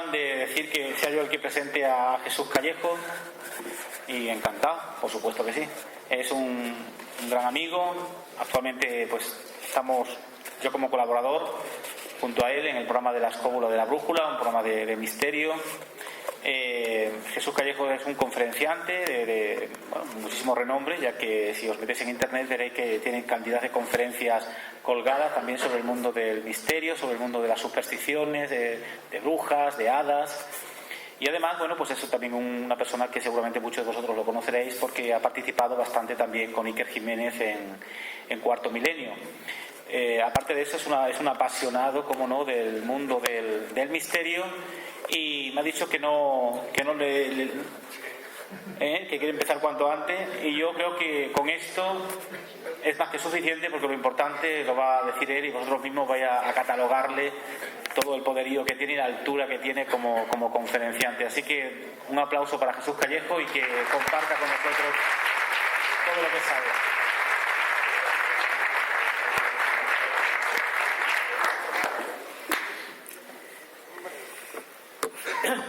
acaban de decir que sea yo el que presente a Jesús Callejo y encantado, por supuesto que sí. Es un gran amigo. Actualmente pues estamos yo como colaborador junto a él en el programa de la Escóbula de la Brújula, un programa de misterio. Jesús Callejo es un conferenciante de muchísimo renombre, ya que si os metéis en internet veréis que tiene cantidad de conferencias colgadas también sobre el mundo del misterio, sobre el mundo de las supersticiones, de brujas, de hadas. Y además, bueno, pues es también una persona que seguramente muchos de vosotros lo conoceréis porque ha participado bastante también con Iker Jiménez en Cuarto Milenio. Aparte de eso, es un apasionado, como no, del mundo del misterio, y me ha dicho que quiere empezar cuanto antes, y yo creo que con esto es más que suficiente, porque lo importante lo va a decir él y vosotros mismos vais a catalogarle todo el poderío que tiene y la altura que tiene como conferenciante. Así que un aplauso para Jesús Callejo y que comparta con nosotros todo lo que sabe.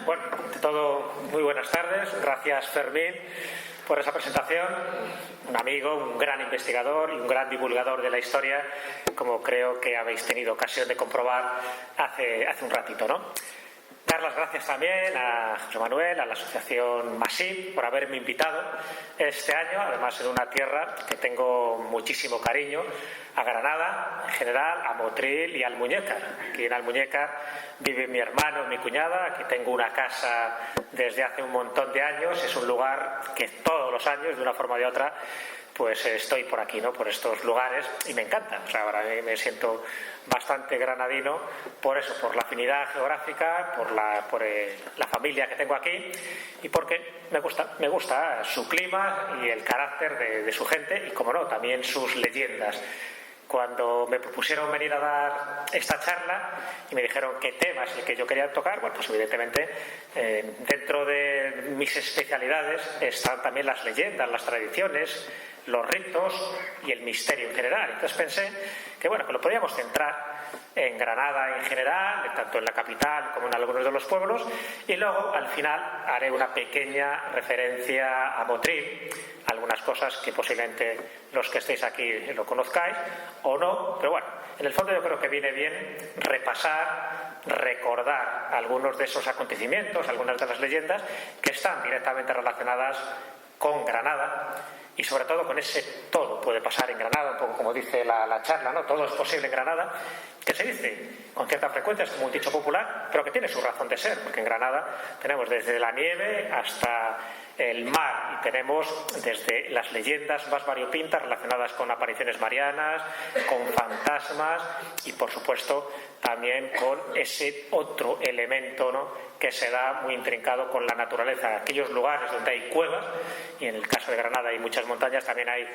Bueno, ante todo, muy buenas tardes. Gracias, Fermín, por esa presentación. Un amigo, un gran investigador y un gran divulgador de la historia, como creo que habéis tenido ocasión de comprobar hace un ratito, ¿no? Dar las gracias también a José Manuel, a la asociación Masip, por haberme invitado este año, además en una tierra que tengo muchísimo cariño, a Granada en general, a Motril y a Almuñécar. Aquí en Almuñécar vive mi hermano, mi cuñada. Aquí tengo una casa desde hace un montón de años. Es un lugar que todos los años, de una forma o de otra, pues estoy por aquí, ¿no? Por estos lugares, y me encanta. O sea, ahora me siento bastante granadino por eso, por la afinidad geográfica, por la familia que tengo aquí, y porque me gusta su clima y el carácter de su gente, y como no, también sus leyendas. Cuando me propusieron venir a dar esta charla y me dijeron qué temas el que yo quería tocar, bueno, pues evidentemente dentro de mis especialidades están también las leyendas, las tradiciones, los ritos y el misterio en general. Entonces pensé que bueno, que lo podíamos centrar en Granada en general, tanto en la capital como en algunos de los pueblos, y luego al final haré una pequeña referencia a Motril, algunas cosas que posiblemente los que estéis aquí lo conozcáis o no, pero bueno, en el fondo yo creo que viene bien repasar, recordar algunos de esos acontecimientos, algunas de las leyendas que están directamente relacionadas con Granada, y sobre todo con ese todo puede pasar en Granada, un poco como dice la charla, ¿no? Todo es posible en Granada, que se dice con cierta frecuencia, es como un dicho popular, pero que tiene su razón de ser, porque en Granada tenemos desde la nieve hasta el mar, y tenemos desde las leyendas más variopintas relacionadas con apariciones marianas, con fantasmas y por supuesto también con ese otro elemento, ¿no?, que se da muy intrincado con la naturaleza. Aquellos lugares donde hay cuevas, y en el caso de Granada hay muchas montañas, también hay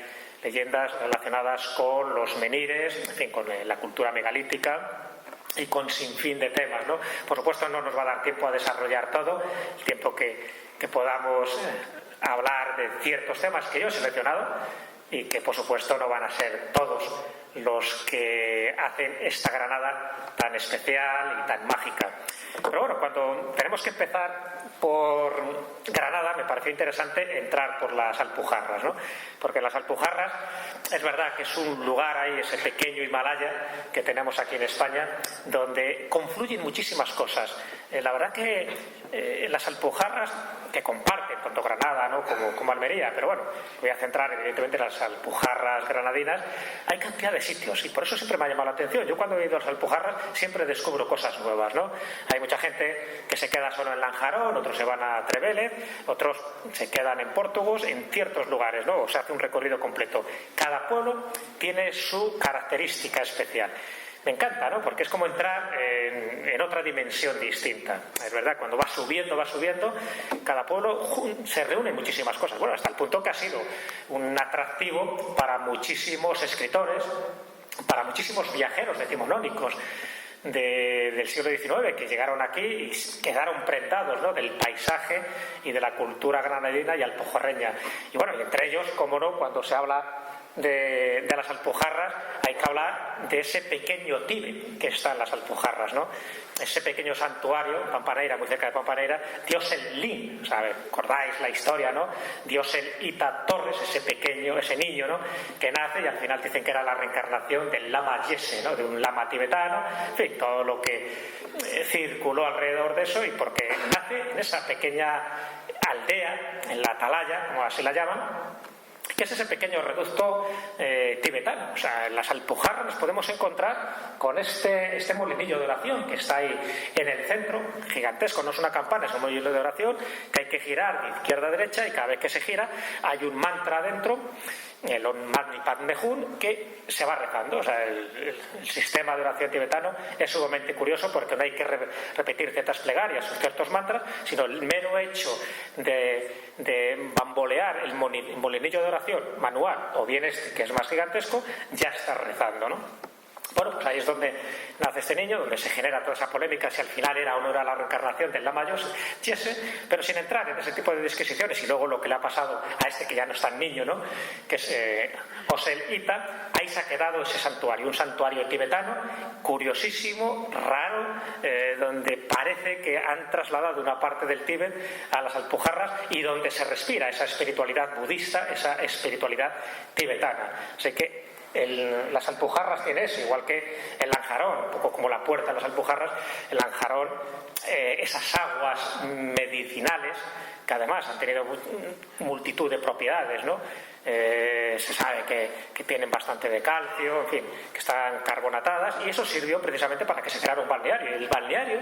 leyendas relacionadas con los menires, en fin, con la cultura megalítica y con sinfín de temas, ¿no? Por supuesto no nos va a dar tiempo a desarrollar todo, el tiempo que podamos hablar de ciertos temas que yo he seleccionado y que por supuesto no van a ser todos los que hacen esta Granada tan especial y tan mágica. Pero bueno, cuando tenemos que empezar por Granada me pareció interesante entrar por las Alpujarras, ¿no? Porque las Alpujarras es verdad que es un lugar ahí, ese pequeño Himalaya que tenemos aquí en España, donde confluyen muchísimas cosas. La verdad que las Alpujarras, que comparten tanto Granada, ¿no?, como Almería, pero bueno, voy a centrar evidentemente en las Alpujarras granadinas, hay cantidad de sitios y por eso siempre me ha llamado la atención. Yo cuando he ido a las Alpujarras siempre descubro cosas nuevas, ¿no? Hay mucha gente que se queda solo en Lanjarón, otros se van a Trevélez, otros se quedan en Pórtugos, en ciertos lugares, ¿no? O se hace un recorrido completo. Cada pueblo tiene su característica especial. Me encanta, ¿no? Porque es como entrar en otra dimensión distinta. Es verdad, cuando vas subiendo, cada pueblo se reúnen muchísimas cosas. Bueno, hasta el punto que ha sido un atractivo para muchísimos escritores, para muchísimos viajeros decimonónicos del siglo XIX que llegaron aquí y quedaron prendados, ¿no?, del paisaje y de la cultura granadina y alpujarreña. Y bueno, y entre ellos, cómo no, cuando se habla de las Alpujarras, hay que hablar de ese pequeño Tíbet que está en las Alpujarras, ¿no? Ese pequeño santuario, Pampaneira, muy cerca de Pampaneira, Dios el Lin, ¿recordáis la historia, no? Dios el Ita Torres, ese niño, ¿no? Que nace y al final dicen que era la reencarnación del Lama Yese, ¿no? De un lama tibetano, en fin, todo lo que circuló alrededor de eso, y porque nace en esa pequeña aldea, en la Atalaya, como así la llaman, que es ese pequeño reducto tibetano. O sea, en las Alpujarras nos podemos encontrar con este molinillo de oración que está ahí en el centro, gigantesco, no es una campana, es un molinillo de oración que hay que girar de izquierda a derecha, y cada vez que se gira hay un mantra dentro, el Om Mani Padme Hum, que se va rezando. O sea, el sistema de oración tibetano es sumamente curioso, porque no hay que repetir ciertas plegarias o ciertos mantras, sino el mero hecho de bambolear el molinillo de oración manual, o bien que es más gigantesco, ya está rezando, ¿no? Bueno, pues ahí es donde nace este niño, donde se genera toda esa polémica si al final era o no era la reencarnación del Lama Yese, pero sin entrar en ese tipo de disquisiciones. Y luego lo que le ha pasado a este, que ya no es tan niño, ¿no? Que es Osel Ita, ahí se ha quedado ese santuario, un santuario tibetano curiosísimo, raro, donde parece que han trasladado una parte del Tíbet a las Alpujarras, y donde se respira esa espiritualidad budista, esa espiritualidad tibetana. Así que las Alpujarras tiene eso, igual que el Lanjarón, un poco como la puerta de las Alpujarras. El Lanjarón, esas aguas medicinales, que además han tenido multitud de propiedades, ¿no? Se sabe que tienen bastante de calcio, en fin, que están carbonatadas, y eso sirvió precisamente para que se creara un balneario. El balneario,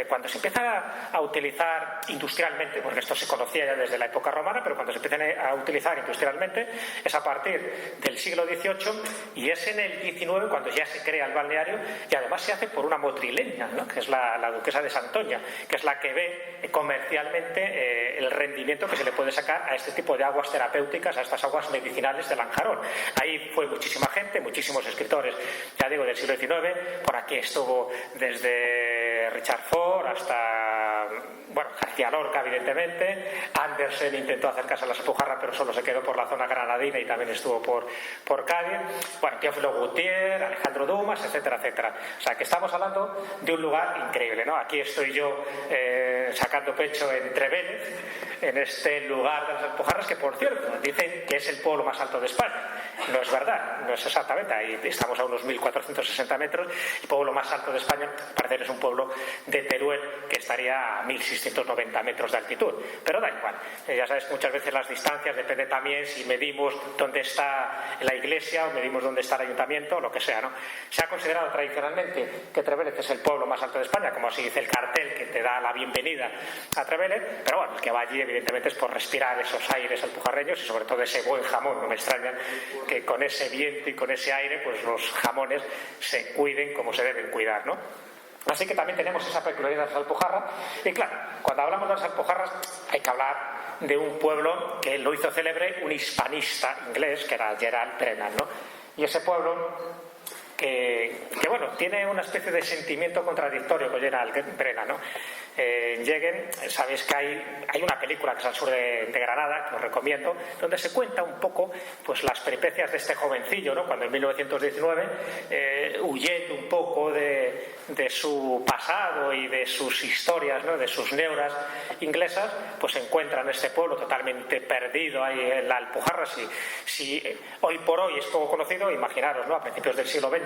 cuando se empieza a utilizar industrialmente, porque esto se conocía ya desde la época romana, pero cuando se empiezan a utilizar industrialmente es a partir del siglo XVIII, y es en el XIX cuando ya se crea el balneario, y además se hace por una motrileña, ¿no? Que es la duquesa de Santoña, que es la que ve comercialmente el rendimiento que se le puede sacar a este tipo de aguas terapéuticas, a estas aguas medicinales de Lanjarón. Ahí fue muchísima gente, muchísimos escritores, ya digo, del siglo XIX. Por aquí estuvo desde Richard Ford hasta, bueno, García Lorca, evidentemente. Andersen intentó acercarse a las Alpujarras, pero solo se quedó por la zona granadina, y también estuvo por Cádiz. Bueno, Teófilo Gutiérrez, Alejandro Dumas, etcétera, etcétera. O sea, que estamos hablando de un lugar increíble, ¿no? Aquí estoy yo sacando pecho en Trevélez, en este lugar de las Alpujarras, que por cierto dicen que es el pueblo más alto de España. No es verdad, no es exactamente, ahí estamos a unos 1.460 metros. El pueblo más alto de España parece que es un pueblo de Teruel, que estaría a 1.690 metros de altitud, pero da igual. Ya sabes, muchas veces las distancias depende también si medimos dónde está la iglesia o medimos dónde está el ayuntamiento, o lo que sea, ¿no? Se ha considerado tradicionalmente que Trevélez es el pueblo más alto de España, como así dice el cartel que te da la bienvenida a Trevélez, pero bueno, el que va allí evidentemente es por respirar esos aires alpujarreños, y sobre todo ese buen jamón. No me extraña que con ese viento y con ese aire, pues los jamones se cuiden como se deben cuidar, ¿no? Así que también tenemos esa peculiaridad de las Alpujarras. Y claro, cuando hablamos de las Alpujarras hay que hablar de un pueblo que lo hizo célebre un hispanista inglés, que era Gerald Brennan, ¿no? Y ese pueblo que bueno, tiene una especie de sentimiento contradictorio con Gerald Brennan, ¿no? En Yegen, sabéis que hay una película que es al sur de Granada, que os recomiendo, donde se cuenta un poco pues las peripecias de este jovencillo, ¿no? Cuando en 1919, huyendo un poco de su pasado y de sus historias, ¿no? De sus neuras inglesas, pues se encuentra en este pueblo totalmente perdido ahí en la Alpujarra. Si hoy por hoy es poco conocido, imaginaros, ¿no? A principios del siglo XX,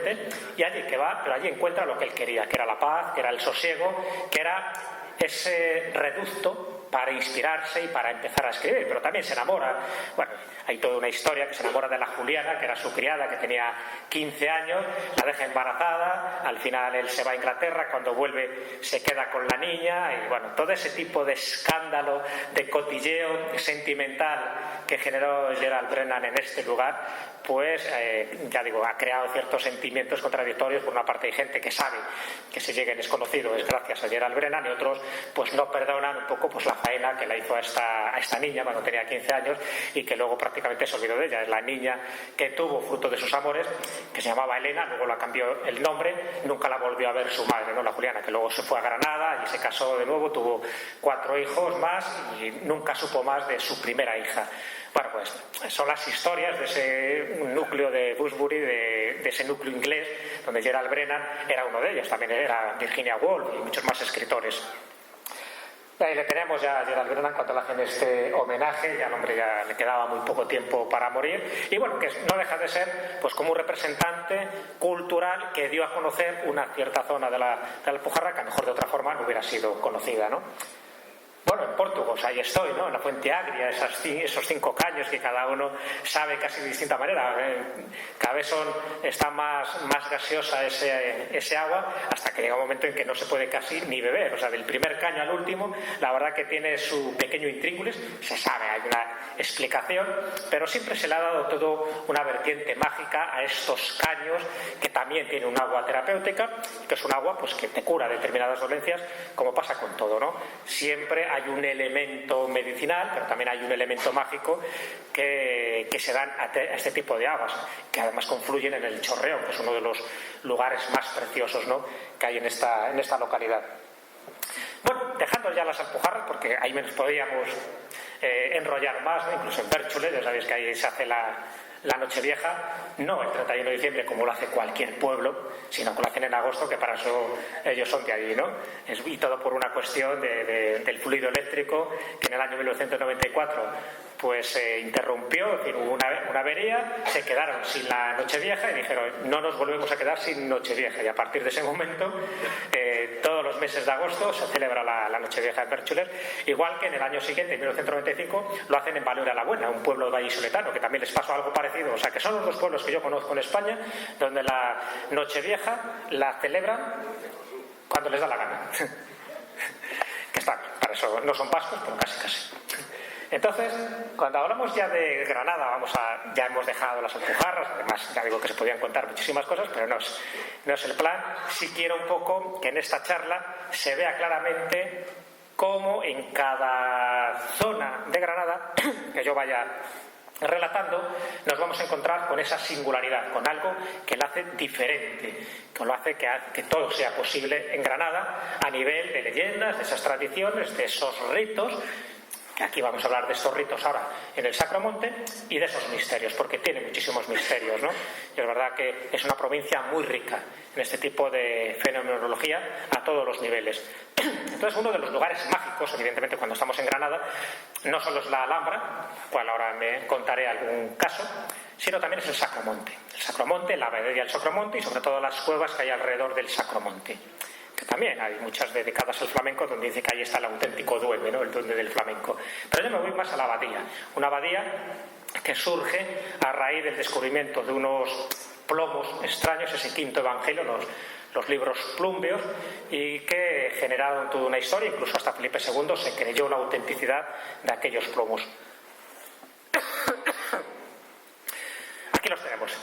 y allí que va, pero allí encuentra lo que él quería, que era la paz, que era el sosiego, que era ese reducto para inspirarse y para empezar a escribir. Pero también se enamora. Bueno, hay toda una historia que se enamora de la Juliana, que era su criada, que tenía 15 años, la deja embarazada, al final él se va a Inglaterra, cuando vuelve se queda con la niña, y bueno, todo ese tipo de escándalo, de cotilleo sentimental que generó Gerald Brennan en este lugar, pues ya digo, ha creado ciertos sentimientos contradictorios. Por una parte hay gente que sabe que ese Yegen es conocido es gracias a Gerald Brennan, y otros pues no perdonan un poco pues la faena que le hizo a esta niña cuando tenía 15 años y que luego prácticamente se olvidó de ella. Es la niña que tuvo fruto de sus amores, que se llamaba Elena, luego la cambió el nombre, nunca la volvió a ver su madre, ¿no? La Juliana, que luego se fue a Granada y se casó de nuevo, tuvo 4 hijos más y nunca supo más de su primera hija. Bueno, pues son las historias de ese núcleo de Busbury, de ese núcleo inglés, donde Gerald Brennan era uno de ellos, también era Virginia Woolf y muchos más escritores. Y ahí le tenemos ya a Gerald Brennan cuando le hacen este homenaje, ya al hombre ya le quedaba muy poco tiempo para morir, y bueno, que no deja de ser pues como un representante cultural que dio a conocer una cierta zona de la Alpujarra que a lo mejor de otra forma no hubiera sido conocida, ¿no? Bueno, en Portugal, ahí estoy, ¿no? En la Fuente Agria, esos 5 caños que cada uno sabe casi de distinta manera. Cada vez está más gaseosa ese agua, hasta que llega un momento en que no se puede casi ni beber. O sea, del primer caño al último, la verdad que tiene su pequeño intríngulis, se sabe, hay una explicación, pero siempre se le ha dado todo una vertiente mágica a estos caños, que también tienen un agua terapéutica, que es un agua pues que te cura determinadas dolencias, como pasa con todo, ¿no? Siempre hay un elemento medicinal, pero también hay un elemento mágico que se dan a este tipo de aguas, que además confluyen en el Chorreón, que es uno de los lugares más preciosos, ¿no?, que hay en esta localidad. Bueno, dejando ya las Alpujarras, porque ahí nos podríamos enrollar más, ¿no? Incluso en Bérchules, ya sabéis que ahí se hace la Nochevieja, no el 31 de diciembre como lo hace cualquier pueblo, sino que lo hacen en agosto, que para eso ellos son de allí, ¿no? Y todo por una cuestión del fluido eléctrico, que en el año 1994 pues se interrumpió, es decir, hubo una avería, se quedaron sin la Nochevieja y dijeron, no nos volvemos a quedar sin Nochevieja, y a partir de ese momento todos los meses de agosto se celebra la Nochevieja en Bérchules, igual que en el año siguiente, en 1995, lo hacen en Valora la Buena, un pueblo vallisoletano, que también les pasó algo parecido. O sea, que son los 2 pueblos que yo conozco en España donde la Nochevieja la celebran cuando les da la gana. Que está, para eso no son vascos, pero casi. Entonces, cuando hablamos ya de Granada, ya hemos dejado las Alpujarras, además ya digo que se podían contar muchísimas cosas, pero no es el plan. Sí quiero un poco que en esta charla se vea claramente cómo en cada zona de Granada que yo vaya relatando, nos vamos a encontrar con esa singularidad, con algo que la hace diferente, que lo hace que todo sea posible en Granada a nivel de leyendas, de esas tradiciones, de esos ritos. Aquí vamos a hablar de estos ritos ahora en el Sacromonte y de esos misterios, porque tiene muchísimos misterios, ¿no? Y es verdad que es una provincia muy rica en este tipo de fenomenología a todos los niveles. Entonces, uno de los lugares mágicos, evidentemente, cuando estamos en Granada, no solo es la Alhambra, cual ahora me contaré algún caso, sino también es el Sacromonte. El Sacromonte, la abadía del Sacromonte y sobre todo las cuevas que hay alrededor del Sacromonte. Que también hay muchas dedicadas al flamenco donde dice que ahí está el auténtico duende, ¿no?, el duende del flamenco. Pero yo me voy más a la abadía, una abadía que surge a raíz del descubrimiento de unos plomos extraños, ese quinto evangelio, los libros plúmbeos, y que generaron toda una historia, incluso hasta Felipe II se creyó la autenticidad de aquellos plomos. Aquí los tenemos.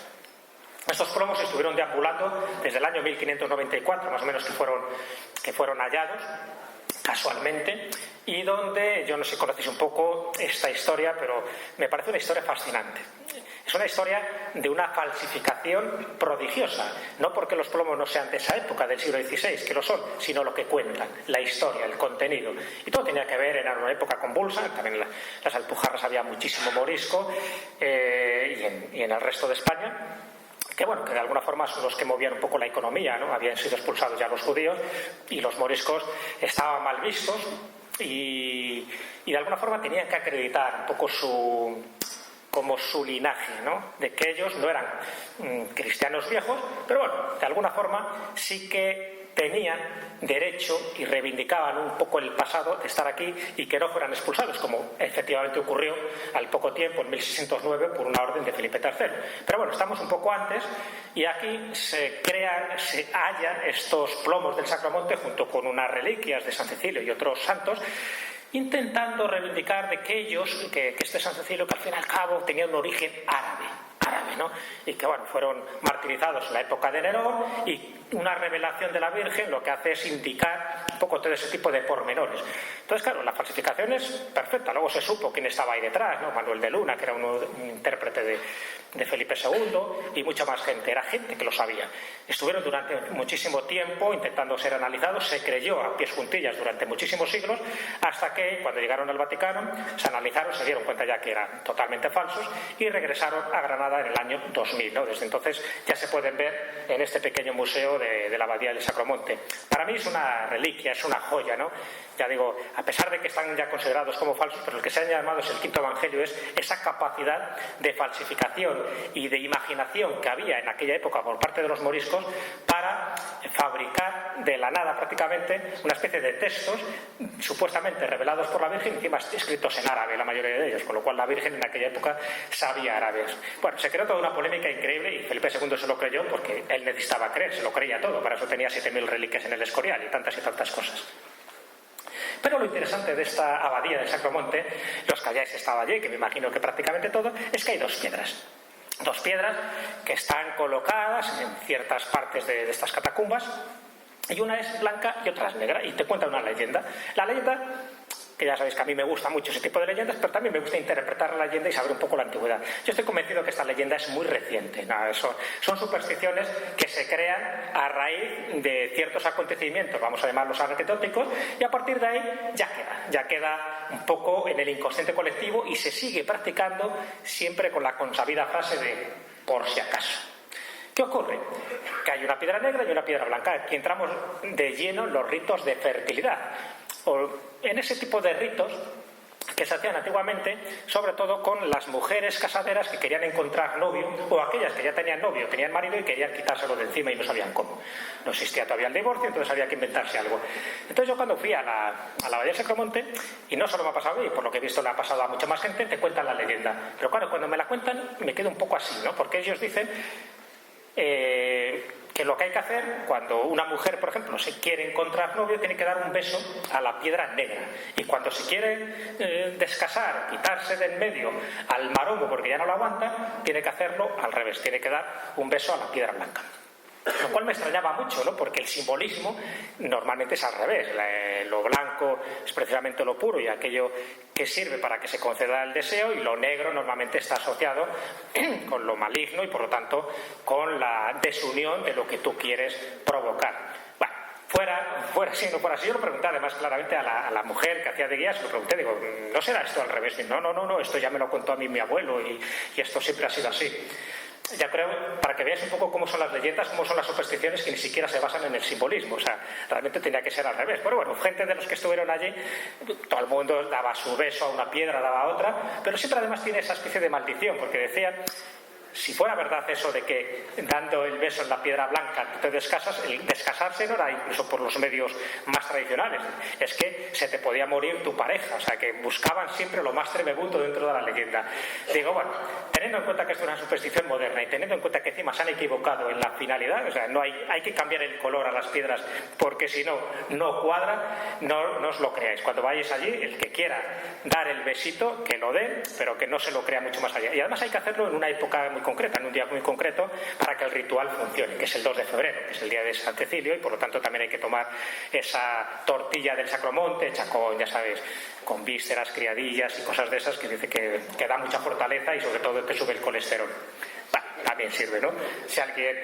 Estos plomos estuvieron deambulando desde el año 1594, más o menos, que fueron hallados casualmente, y donde, yo no sé si conocéis un poco esta historia, pero me parece una historia fascinante. Es una historia de una falsificación prodigiosa, no porque los plomos no sean de esa época, del siglo XVI, que lo son, sino lo que cuentan, la historia, el contenido. Y todo tenía que ver, era una época convulsa, también en las Alpujarras había muchísimo morisco, y en el resto de España, que bueno, que de alguna forma son los que movían un poco la economía, ¿no? Habían sido expulsados ya los judíos y los moriscos estaban mal vistos y de alguna forma tenían que acreditar un poco su linaje, ¿no?, de que ellos no eran cristianos viejos, pero bueno, de alguna forma sí que tenían derecho y reivindicaban un poco el pasado de estar aquí y que no fueran expulsados, como efectivamente ocurrió al poco tiempo, en 1609, por una orden de Felipe III. Pero bueno, estamos un poco antes y aquí se hallan estos plomos del Sacromonte junto con unas reliquias de San Cecilio y otros santos, intentando reivindicar de que este San Cecilio, que al fin y al cabo tenía un origen árabe, ¿no?, y que bueno, fueron martirizados en la época de Nerón y una revelación de la Virgen lo que hace es indicar un poco todo ese tipo de pormenores. Entonces, claro, la falsificación es perfecta. Luego se supo quién estaba ahí detrás, ¿no? Manuel de Luna, que era un intérprete de Felipe II, y mucha más gente. Era gente que lo sabía. Estuvieron durante muchísimo tiempo intentando ser analizados. Se creyó a pies juntillas durante muchísimos siglos, hasta que cuando llegaron al Vaticano se analizaron, se dieron cuenta ya que eran totalmente falsos y regresaron a Granada en el año 2000, ¿no? Desde entonces ya se pueden ver en este pequeño museo de la Abadía del Sacromonte. Para mí es una reliquia, es una joya, ¿no? Ya digo, a pesar de que están ya considerados como falsos, pero el que se han llamado es el quinto evangelio, es esa capacidad de falsificación y de imaginación que había en aquella época por parte de los moriscos para fabricar de la nada prácticamente una especie de textos supuestamente revelados por la Virgen, encima escritos en árabe, la mayoría de ellos, con lo cual la Virgen en aquella época sabía árabe. Bueno, se creó toda una polémica increíble y Felipe II se lo creyó porque él necesitaba creer, se lo creía todo, para eso tenía 7.000 reliquias en el Escorial y tantas cosas. Pero lo interesante de esta abadía del Sacromonte, los que hayáis estado allí, que me imagino que prácticamente todo, es que hay dos piedras. Dos piedras que están colocadas en ciertas partes de estas catacumbas, y una es blanca y otra es negra, y te cuenta una leyenda. La leyenda, que ya sabéis que a mí me gusta mucho ese tipo de leyendas, pero también me gusta interpretar la leyenda y saber un poco la antigüedad. Yo estoy convencido que esta leyenda es muy reciente. Son supersticiones que se crean a raíz de ciertos acontecimientos, vamos a llamarlos anecdóticos, y a partir de ahí ya queda un poco en el inconsciente colectivo y se sigue practicando siempre con la consabida frase de por si acaso. ¿Qué ocurre? Que hay una piedra negra y una piedra blanca. Aquí entramos de lleno en los ritos de fertilidad. O en ese tipo de ritos que se hacían antiguamente, sobre todo con las mujeres casaderas que querían encontrar novio, o aquellas que ya tenían novio, tenían marido y querían quitárselo de encima y no sabían cómo. No existía todavía el divorcio, entonces había que inventarse algo. Entonces yo cuando fui a la Abadía del Sacromonte, y no solo me ha pasado a mí, por lo que he visto le ha pasado a mucha más gente, te cuentan la leyenda. Pero claro, cuando me la cuentan me quedo un poco así, ¿no? Porque ellos dicen que lo que hay que hacer cuando una mujer, por ejemplo, se quiere encontrar novio, tiene que dar un beso a la piedra negra, y cuando se quiere descasar, quitarse de en medio al maromo porque ya no lo aguanta, tiene que hacerlo al revés, tiene que dar un beso a la piedra blanca. Lo cual me extrañaba mucho, ¿no? Porque el simbolismo normalmente es al revés. Lo blanco es precisamente lo puro y aquello que sirve para que se conceda el deseo, y lo negro normalmente está asociado con lo maligno y por lo tanto con la desunión de lo que tú quieres provocar. Bueno, fuera así, no fuera así. Yo lo pregunté además claramente a la mujer que hacía de guía, se lo pregunté, digo, ¿no será esto al revés? Y no, esto ya me lo contó a mí mi abuelo y esto siempre ha sido así. Ya creo, para que veáis un poco cómo son las leyendas, cómo son las supersticiones que ni siquiera se basan en el simbolismo. O sea, realmente tenía que ser al revés. Pero bueno, gente de los que estuvieron allí, todo el mundo daba su beso a una piedra, daba a otra, pero siempre además tiene esa especie de maldición, porque decían, si fuera verdad eso de que dando el beso en la piedra blanca te descasas, el descasarse no era incluso por los medios más tradicionales, es que se te podía morir tu pareja, o sea que buscaban siempre lo más tremebundo dentro de la leyenda. Digo, bueno, teniendo en cuenta que esto es una superstición moderna y teniendo en cuenta que encima se han equivocado en la finalidad, o sea, no hay que cambiar el color a las piedras porque si no cuadra, no os lo creáis. Cuando vayáis allí, el que quiera dar el besito, que lo dé, pero que no se lo crea mucho más allá. Y además hay que hacerlo en una época muy concreta, en un día muy concreto, para que el ritual funcione, que es el 2 de febrero, que es el día de San Cecilio, y por lo tanto también hay que tomar esa tortilla del Sacromonte, hecha con, ya sabéis, con vísceras, criadillas y cosas de esas, que dice que da mucha fortaleza y sobre todo que sube el colesterol. Bueno, también sirve, ¿no? Si alguien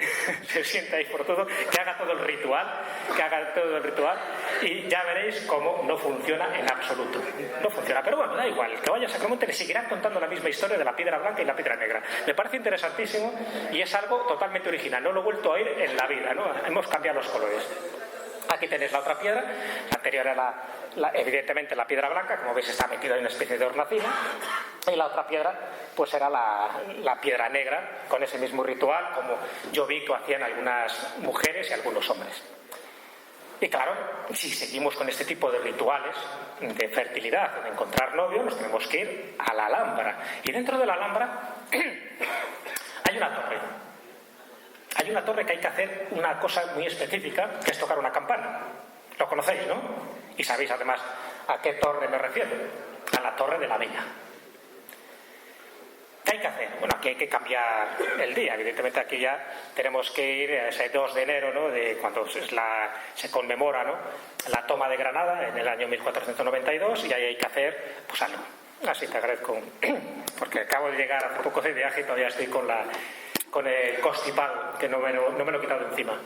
se sienta ahí por todo, que haga todo el ritual, y ya veréis cómo no funciona en absoluto. No funciona, pero bueno, da igual, que vaya a Sacromonte le seguirán contando la misma historia de la piedra blanca y la piedra negra. Me parece interesantísimo y es algo totalmente original, no lo he vuelto a oír en la vida, ¿no? Hemos cambiado los colores. Aquí tenéis la otra piedra, la anterior era evidentemente la piedra blanca, como veis está metida en una especie de hornacina, y la otra piedra pues era la piedra negra, con ese mismo ritual, como yo vi que hacían algunas mujeres y algunos hombres. Y claro, si seguimos con este tipo de rituales de fertilidad, de encontrar novio, nos tenemos que ir a la Alhambra. Y dentro de la Alhambra hay una torre. Hay una torre que hay que hacer una cosa muy específica, que es tocar una campana. Lo conocéis, ¿no? Y sabéis además a qué torre me refiero. A la Torre de la Vela. ¿Qué hay que hacer? Bueno, aquí hay que cambiar el día. Evidentemente aquí ya tenemos que ir a ese 2 de enero, ¿no?, de cuando se conmemora, ¿no?, la toma de Granada en el año 1492, y ahí hay que hacer pues algo. Así te agradezco, porque acabo de llegar hace poco de viaje y todavía estoy con el constipado, que no me lo he quitado de encima.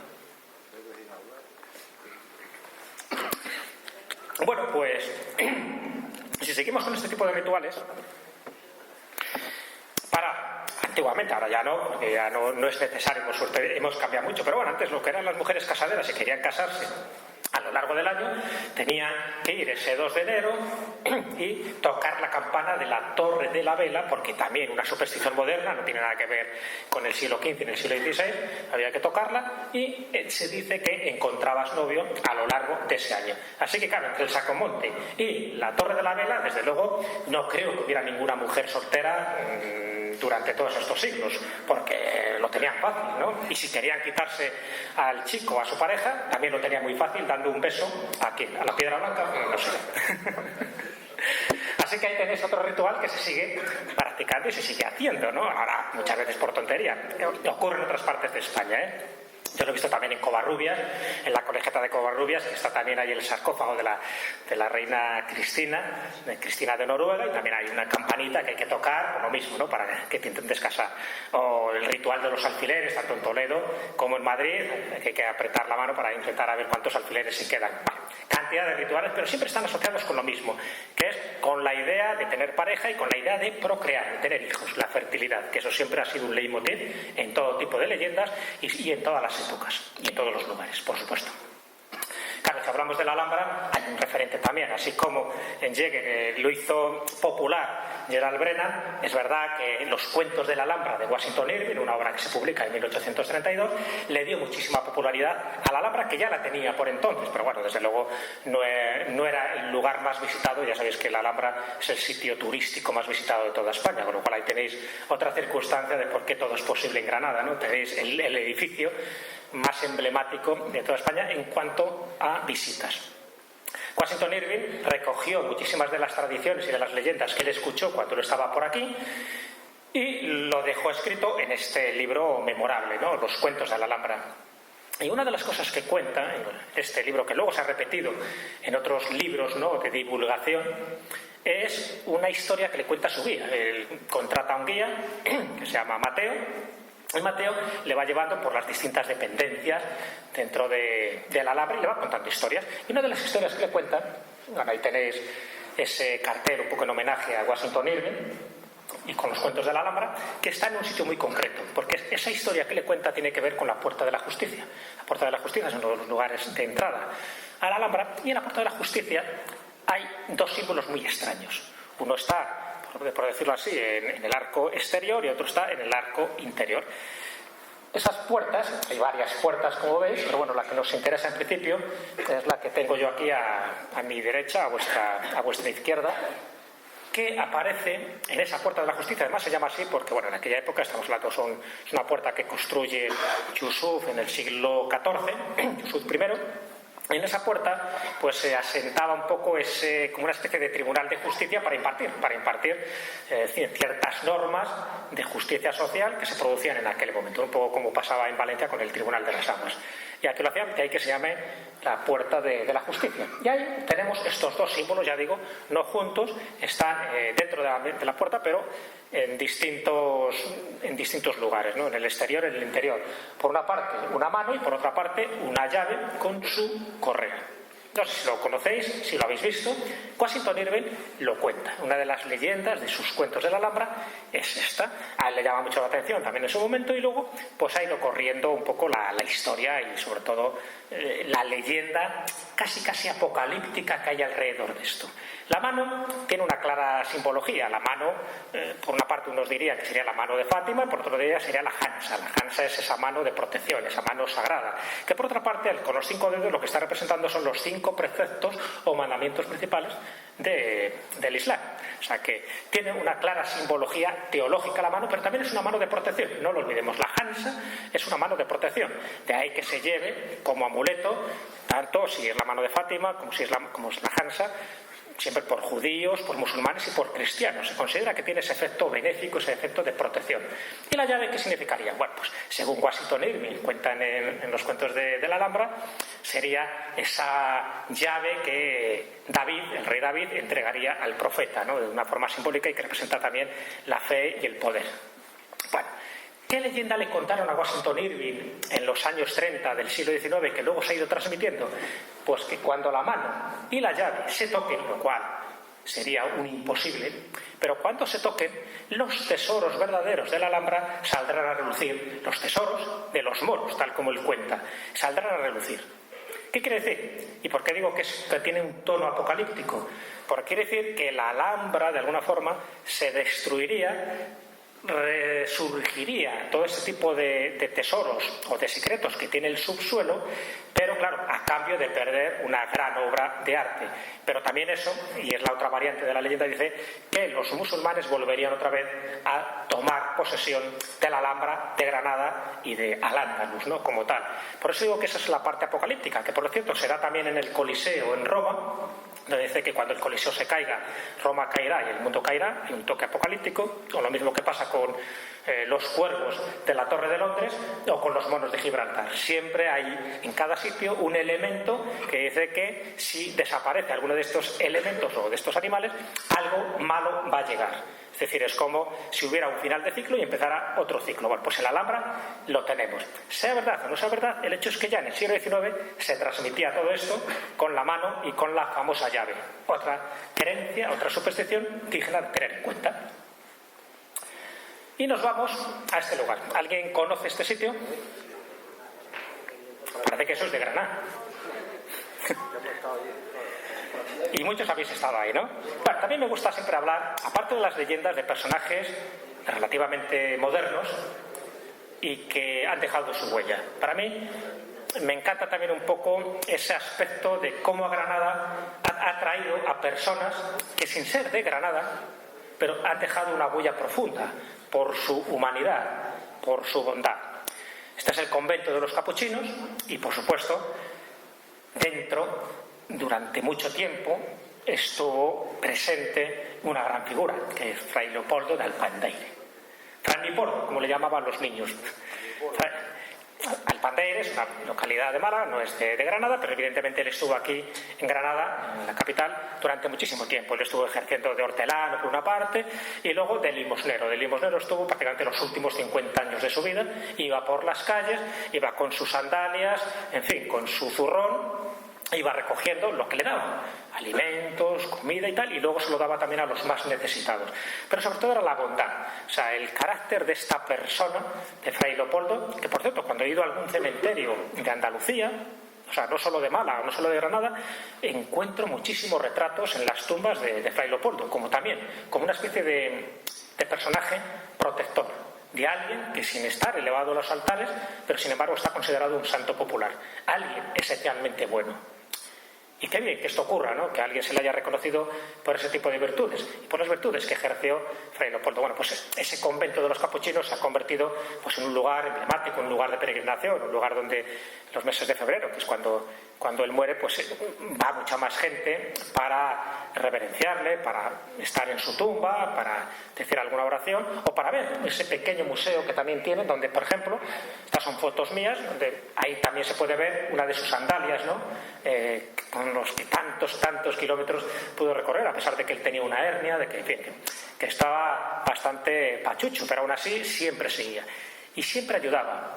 Bueno, pues si seguimos con este tipo de rituales, antiguamente, ahora ya no, porque ya no es necesario, por suerte hemos cambiado mucho, pero bueno, antes lo que eran las mujeres casaderas, si querían casarse a lo largo del año, tenían que ir ese 2 de enero y tocar la campana de la Torre de la Vela, porque también una superstición moderna, no tiene nada que ver con el siglo XV ni el siglo XVI, había que tocarla, y se dice que encontrabas novio a lo largo de ese año. Así que claro, entre el Sacromonte y la Torre de la Vela, desde luego, no creo que hubiera ninguna mujer soltera durante todos estos siglos, porque lo tenían fácil, ¿no? Y si querían quitarse al chico, a su pareja, también lo tenían muy fácil, dando un beso a la piedra blanca, no sé. Así que ahí tenéis otro ritual que se sigue practicando y se sigue haciendo, ¿no? Ahora, muchas veces por tontería. Ocurre en otras partes de España, ¿eh? Yo lo he visto también en Covarrubias, en la colegiata de Covarrubias, que está también ahí el sarcófago de la reina Cristina de Noruega, y también hay una campanita que hay que tocar, por lo mismo, ¿no?, para que te intentes casar. O el ritual de los alfileres, tanto en Toledo como en Madrid, que hay que apretar la mano para intentar a ver cuántos alfileres se quedan. Cantidad de rituales, pero siempre están asociados con lo mismo, que es con la idea de tener pareja y con la idea de procrear, de tener hijos, la fertilidad, que eso siempre ha sido un leitmotiv en todo tipo de leyendas y en todas las épocas y en todos los lugares, por supuesto. Claro, si hablamos de la Alhambra, hay un referente también, así como en Jäger lo hizo popular Gerald Brennan. Es verdad que en los cuentos de la Alhambra de Washington Irving, una obra que se publica en 1832, le dio muchísima popularidad a la Alhambra, que ya la tenía por entonces, pero bueno, desde luego no era el lugar más visitado. Ya sabéis que la Alhambra es el sitio turístico más visitado de toda España, con lo cual ahí tenéis otra circunstancia de por qué todo es posible en Granada, ¿no? Tenéis el edificio más emblemático de toda España en cuanto a visitas. Washington Irving recogió muchísimas de las tradiciones y de las leyendas que él escuchó cuando él estaba por aquí y lo dejó escrito en este libro memorable, ¿no?, Los cuentos de la Alhambra. Y una de las cosas que cuenta en este libro, que luego se ha repetido en otros libros, ¿no?, de divulgación, es una historia que le cuenta su guía. Él contrata a un guía que se llama Mateo. El Mateo le va llevando por las distintas dependencias dentro de la Alhambra y le va contando historias. Y una de las historias que le cuentan, bueno, ahí tenéis ese cartel un poco en homenaje a Washington Irving y con los cuentos de la Alhambra, que está en un sitio muy concreto, porque esa historia que le cuenta tiene que ver con la Puerta de la Justicia. La Puerta de la Justicia es uno de los lugares de entrada a la Alhambra, y en la Puerta de la Justicia hay dos símbolos muy extraños. Uno está, por decirlo así, en el arco exterior, y otro está en el arco interior. Esas puertas, hay varias puertas como veis, pero bueno, la que nos interesa en principio es la que tengo yo aquí a mi derecha, a vuestra izquierda, que aparece en esa Puerta de la Justicia. Además se llama así porque, bueno, en aquella época, estamos hablando, es una puerta que construye Yusuf en el siglo XIV, Yusuf I. En esa puerta pues se asentaba un poco como una especie de tribunal de justicia para impartir ciertas normas de justicia social que se producían en aquel momento, un poco como pasaba en Valencia con el Tribunal de las Aguas. Y aquí lo hacían, de ahí que se llame la Puerta de la Justicia. Y ahí tenemos estos dos símbolos, ya digo, no juntos, están dentro de la puerta, pero en distintos lugares, ¿no?, en el exterior y en el interior. Por una parte una mano y por otra parte una llave con su correa. No sé si lo conocéis, si lo habéis visto. Washington Irving lo cuenta. Una de las leyendas de sus cuentos de la Alhambra es esta. A él le llama mucho la atención también en su momento, y luego pues ha ido corriendo un poco la historia y sobre todo la leyenda casi apocalíptica que hay alrededor de esto. La mano tiene una clara simbología. La mano, por una parte unos dirían que sería la mano de Fátima, y por otro día sería la Hansa. La Hansa es esa mano de protección, esa mano sagrada, que por otra parte con los 5 dedos lo que está representando son los 5 preceptos o mandamientos principales del Islam. O sea que tiene una clara simbología teológica la mano, pero también es una mano de protección. No lo olvidemos, la Hansa es una mano de protección. De ahí que se lleve como amuleto, tanto si es la mano de Fátima como si es la Hansa, siempre por judíos, por musulmanes y por cristianos. Se considera que tiene ese efecto benéfico, ese efecto de protección. ¿Y la llave qué significaría? Bueno, pues según Washington Irving cuentan en los cuentos de la Alhambra, sería esa llave que David, el rey David, entregaría al profeta, ¿no? De una forma simbólica y que representa también la fe y el poder. Bueno, ¿qué leyenda le contaron a Washington Irving en los años 30 del siglo XIX que luego se ha ido transmitiendo? Pues que cuando la mano y la llave se toquen, lo cual sería un imposible, pero cuando se toquen, los tesoros verdaderos de la Alhambra saldrán a relucir, los tesoros de los moros, tal como él cuenta, saldrán a relucir. ¿Qué quiere decir? ¿Y por qué digo que tiene un tono apocalíptico? Porque quiere decir que la Alhambra, de alguna forma, se destruiría, resurgiría todo ese tipo de tesoros o de secretos que tiene el subsuelo, pero claro, a cambio de perder una gran obra de arte. Pero también eso, y es la otra variante de la leyenda, dice que los musulmanes volverían otra vez a tomar posesión de la Alhambra, de Granada y de Al-Ándalus, ¿no? Como tal. Por eso digo que esa es la parte apocalíptica, que por cierto será también en el Coliseo en Roma, donde dice que cuando el Coliseo se caiga, Roma caerá y el mundo caerá, y un toque apocalíptico, o lo mismo que pasa con los cuervos de la Torre de Londres o con los monos de Gibraltar. Siempre hay en cada sitio un elemento que dice que si desaparece alguno de estos elementos o de estos animales, algo malo va a llegar. Es decir, es como si hubiera un final de ciclo y empezara otro ciclo. Bueno, pues en la Alhambra lo tenemos. Sea verdad o no sea verdad, el hecho es que ya en el siglo XIX se transmitía todo esto con la mano y con la famosa llave. Otra creencia, otra superstición digna de tener en cuenta. Y nos vamos a este lugar. ¿Alguien conoce este sitio? Parece que eso es de Granada. Y muchos habéis estado ahí, ¿no? Bueno, también me gusta siempre hablar, aparte de las leyendas, de personajes relativamente modernos y que han dejado su huella. Para mí me encanta también un poco ese aspecto de cómo Granada ha atraído a personas que, sin ser de Granada, pero han dejado una huella profunda por su humanidad, por su bondad. Este es el convento de los capuchinos y, por supuesto, dentro, durante mucho tiempo, estuvo presente una gran figura, que es Fray Leopoldo de Alpandeire. Fray Leopoldo, como le llamaban los niños. Alpandeire es una localidad de Málaga, no es de Granada, pero evidentemente él estuvo aquí en Granada, en la capital, durante muchísimo tiempo. Él estuvo ejerciendo de hortelano por una parte y luego de limosnero. De limosnero estuvo prácticamente los últimos 50 años de su vida. Iba por las calles, iba con sus sandalias, en fin, con su zurrón, iba recogiendo lo que le daban, alimentos, comida y tal, y luego se lo daba también a los más necesitados. Pero sobre todo era la bondad, o sea, el carácter de esta persona, de Fray Leopoldo, que por cierto, cuando he ido a algún cementerio de Andalucía, o sea, no solo de Málaga, no solo de Granada, encuentro muchísimos retratos en las tumbas de Fray Leopoldo, como también, como una especie de personaje protector, de alguien que, sin estar elevado a los altares, pero sin embargo está considerado un santo popular, alguien esencialmente bueno. Y qué bien que esto ocurra, ¿no? Que a alguien se le haya reconocido por ese tipo de virtudes y por las virtudes que ejerció Fray Leopoldo. Bueno, pues ese convento de los capuchinos se ha convertido pues, en un lugar emblemático, un lugar de peregrinación, un lugar donde los meses de febrero, que es cuando él muere, pues va mucha más gente para reverenciarle, para estar en su tumba, para decir alguna oración o para ver ese pequeño museo que también tiene, donde, por ejemplo, estas son fotos mías, donde ahí también se puede ver una de sus sandalias, ¿no? Con los que tantos kilómetros pudo recorrer, a pesar de que él tenía una hernia, de que, en fin, que estaba bastante pachucho, pero aún así siempre seguía y siempre ayudaba.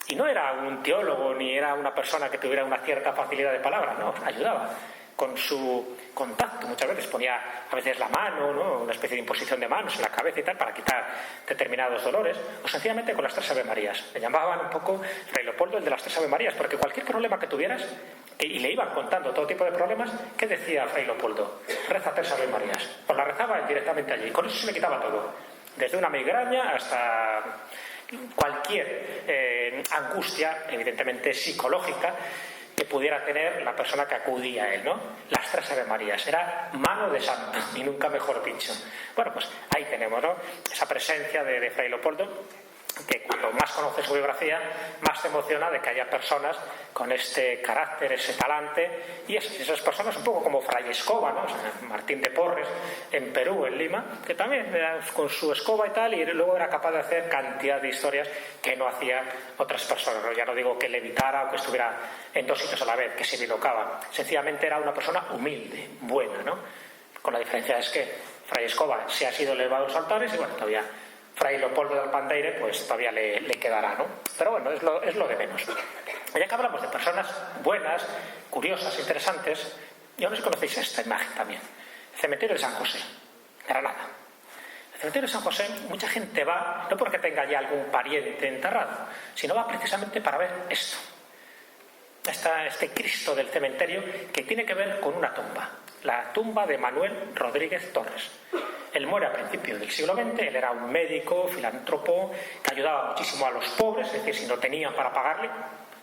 Y no era un teólogo ni era una persona que tuviera una cierta facilidad de palabra, no, ayudaba con su contacto. Muchas veces ponía a veces la mano, ¿no? Una especie de imposición de manos en la cabeza y tal para quitar determinados dolores, o sencillamente con las 3 Ave Marías. Le llamaban un poco Fray Leopoldo el de las 3 Ave Marías, porque cualquier problema que tuvieras, y le iban contando todo tipo de problemas, ¿qué decía Fray Leopoldo? Reza 3 Ave Marías. Pues la rezaba directamente allí, con eso se le quitaba todo, desde una migraña hasta cualquier angustia, evidentemente psicológica, que pudiera tener la persona que acudía a él, ¿no? Las 3 Ave Marías, era mano de santo, y nunca mejor dicho. Bueno, pues ahí tenemos, ¿no? Esa presencia de Fray Leopoldo, que cuando más conoces su biografía, más te emociona de que haya personas con este carácter, ese talante, y esas personas un poco como Fray Escoba, ¿no? O sea, Martín de Porres en Perú, en Lima, que también con su escoba y tal, y luego era capaz de hacer cantidad de historias que no hacían otras personas, ¿no? Ya no digo que levitara o que estuviera en dos sitios a la vez, que se bilocaba, sencillamente era una persona humilde, buena, ¿no? Con la diferencia es que Fray Escoba se ha sido elevado a los altares y bueno, todavía Fray Leopoldo de Alpandeire pues todavía le quedará, ¿no? Pero bueno, es lo de menos. Ya que hablamos de personas buenas, curiosas, interesantes, yo no sé si conocéis esta imagen también. El cementerio de San José, Granada. El cementerio de San José, mucha gente va, no porque tenga ya algún pariente enterrado, sino va precisamente para ver esto. Este Cristo del cementerio que tiene que ver con una tumba, la tumba de Manuel Rodríguez Torres. Él muere a principios del siglo XX, él era un médico, filántropo, que ayudaba muchísimo a los pobres, es decir, si no tenían para pagarle,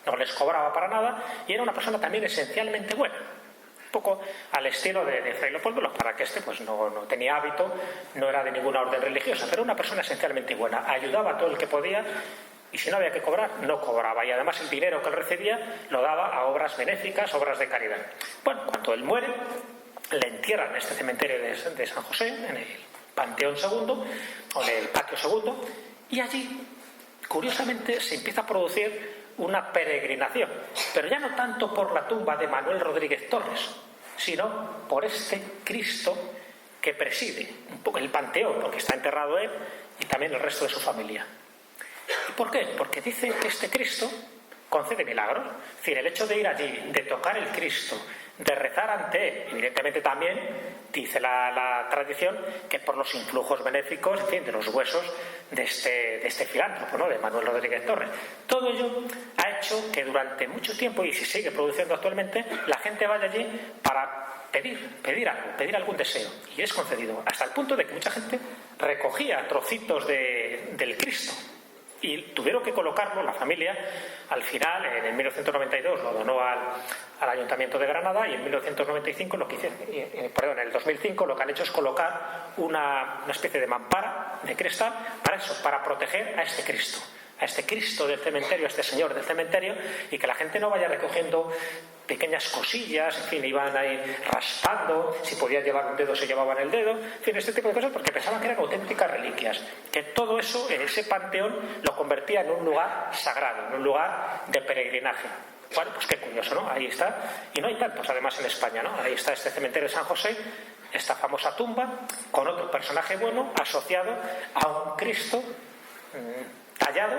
no les cobraba para nada, y era una persona también esencialmente buena. Un poco al estilo de Fray Leopoldo, lo para que pues no tenía hábito, no era de ninguna orden religiosa, pero una persona esencialmente buena, ayudaba a todo el que podía, y si no había que cobrar, no cobraba. Y además el dinero que él recibía lo daba a obras benéficas, obras de caridad. Bueno, cuando él muere, le entierran en este cementerio de San José, en el Panteón Segundo, o en el Patio Segundo, y allí, curiosamente, se empieza a producir una peregrinación. Pero ya no tanto por la tumba de Manuel Rodríguez Torres, sino por este Cristo que preside un poco el panteón, porque está enterrado él y también el resto de su familia. ¿Y por qué? Porque dicen que este Cristo concede milagros. Es decir, el hecho de ir allí, de tocar el Cristo, de rezar ante él, evidentemente también dice la tradición que por los influjos benéficos, en fin, de los huesos de este filántropo, ¿no? De Manuel Rodríguez Torres. Todo ello ha hecho que durante mucho tiempo, y se sigue produciendo actualmente, la gente vaya allí para pedir algo, pedir algún deseo, y es concedido, hasta el punto de que mucha gente recogía trocitos del Cristo y tuvieron que colocarlo, la familia, al final, en el 1992 lo donó al Ayuntamiento de Granada, y en 1995 en el 2005 lo que han hecho es colocar una especie de mampara de cristal para eso, para proteger a este Cristo del cementerio, a este señor del cementerio, y que la gente no vaya recogiendo pequeñas cosillas, en fin, iban ahí raspando, si podían llevar un dedo se llevaban el dedo, en fin, este tipo de cosas, porque pensaban que eran auténticas reliquias, que todo eso en ese panteón lo convertía en un lugar sagrado, en un lugar de peregrinaje. Bueno, pues qué curioso, ¿no? Ahí está, y no hay tantos además en España, ¿no? Ahí está este cementerio de San José, esta famosa tumba, con otro personaje bueno asociado a un Cristo tallado,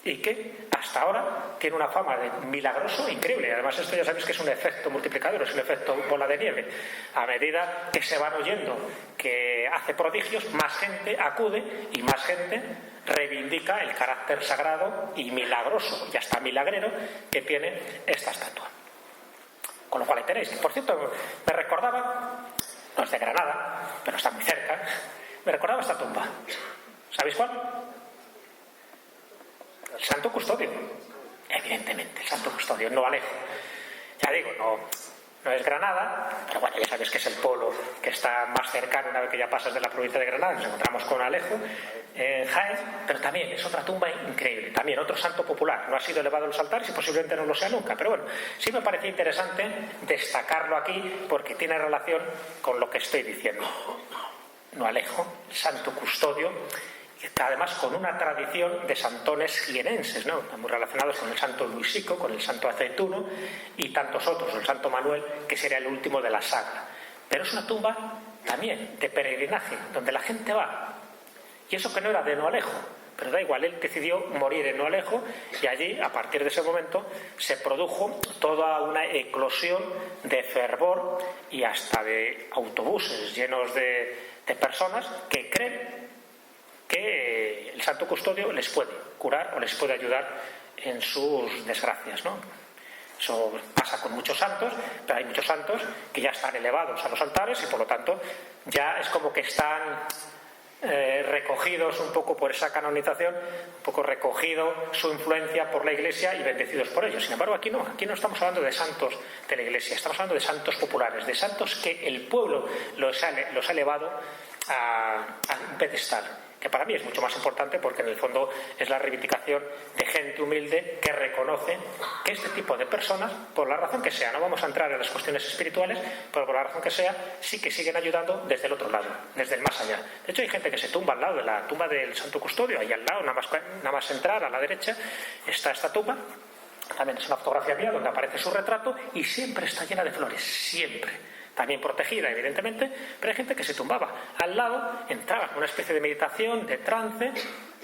y que hasta ahora tiene una fama de milagroso increíble. Además, esto ya sabéis que es un efecto multiplicador, es un efecto bola de nieve. A medida que se van oyendo que hace prodigios, más gente acude y más gente reivindica el carácter sagrado y milagroso, y hasta milagrero, que tiene esta estatua. Con lo cual ahí tenéis, que por cierto me recordaba, no es de Granada, pero está muy cerca, me recordaba esta tumba. ¿Sabéis cuál? El Santo Custodio. Evidentemente, el Santo Custodio, no Alejo. Ya digo, no es Granada, pero bueno, ya sabes que es el polo que está más cercano una vez que ya pasas de la provincia de Granada. Nos encontramos con Alejo, en Jaén, pero también es otra tumba increíble. También otro santo popular. No ha sido elevado a los altares y posiblemente no lo sea nunca. Pero bueno, sí me parecía interesante destacarlo aquí porque tiene relación con lo que estoy diciendo. No Alejo, el Santo Custodio, además con una tradición de santones jienenses, ¿no? Muy relacionados con el santo Luisico, con el santo Aceituno y tantos otros, el santo Manuel, que sería el último de la saga. Pero es una tumba también de peregrinaje, donde la gente va. Y eso que no era de No Alejo, pero da igual, él decidió morir en No Alejo, y allí, a partir de ese momento, se produjo toda una eclosión de fervor y hasta de autobuses llenos de personas que creen que el Santo Custodio les puede curar o les puede ayudar en sus desgracias, ¿no? Eso pasa con muchos santos, pero hay muchos santos que ya están elevados a los altares y por lo tanto ya es como que están recogidos un poco por esa canonización, un poco recogido su influencia por la Iglesia y bendecidos por ellos. Sin embargo, aquí no estamos hablando de santos de la Iglesia, estamos hablando de santos populares, de santos que el pueblo los ha elevado a un pedestal que para mí es mucho más importante porque en el fondo es la reivindicación de gente humilde que reconoce que este tipo de personas, por la razón que sea, no vamos a entrar en las cuestiones espirituales, pero por la razón que sea, sí que siguen ayudando desde el otro lado, desde el más allá. De hecho, hay gente que se tumba al lado de la tumba del Santo Custodio, ahí al lado, nada más entrar a la derecha, está esta tumba. También es una fotografía mía donde aparece su retrato y siempre está llena de flores, siempre. También protegida, evidentemente, pero hay gente que se tumbaba al lado, entraba en una especie de meditación, de trance,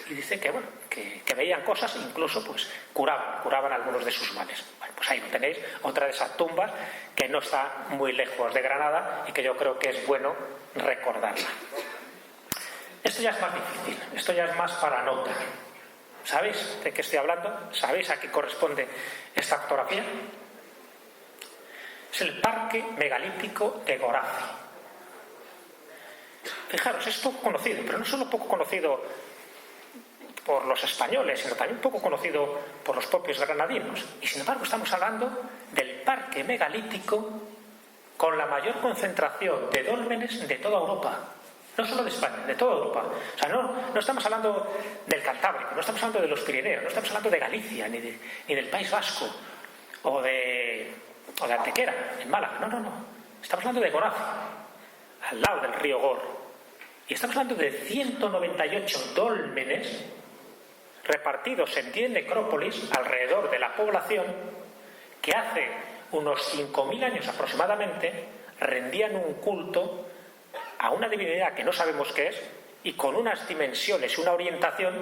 y dice que, bueno, que veían cosas, incluso pues curaban algunos de sus males. Bueno, pues ahí lo tenéis, otra de esas tumbas que no está muy lejos de Granada y que yo creo que es bueno recordarla. Esto ya es más difícil, esto ya es más para nota. ¿Sabéis de qué estoy hablando? ¿Sabéis a qué corresponde esta fotografía? Es el Parque Megalítico de Gorace. Fijaros, es poco conocido, pero no solo poco conocido por los españoles, sino también poco conocido por los propios granadinos. Y sin embargo estamos hablando del parque megalítico con la mayor concentración de dólmenes de toda Europa. No solo de España, de toda Europa. O sea, no estamos hablando del Cantábrico, no estamos hablando de los Pirineos, no estamos hablando de Galicia, ni del País Vasco, o de Antequera, en Málaga. No. Estamos hablando de Gorace, al lado del río Gor. Y estamos hablando de 198 dólmenes repartidos en 10 necrópolis alrededor de la población que hace unos 5.000 años aproximadamente rendían un culto a una divinidad que no sabemos qué es y con unas dimensiones y una orientación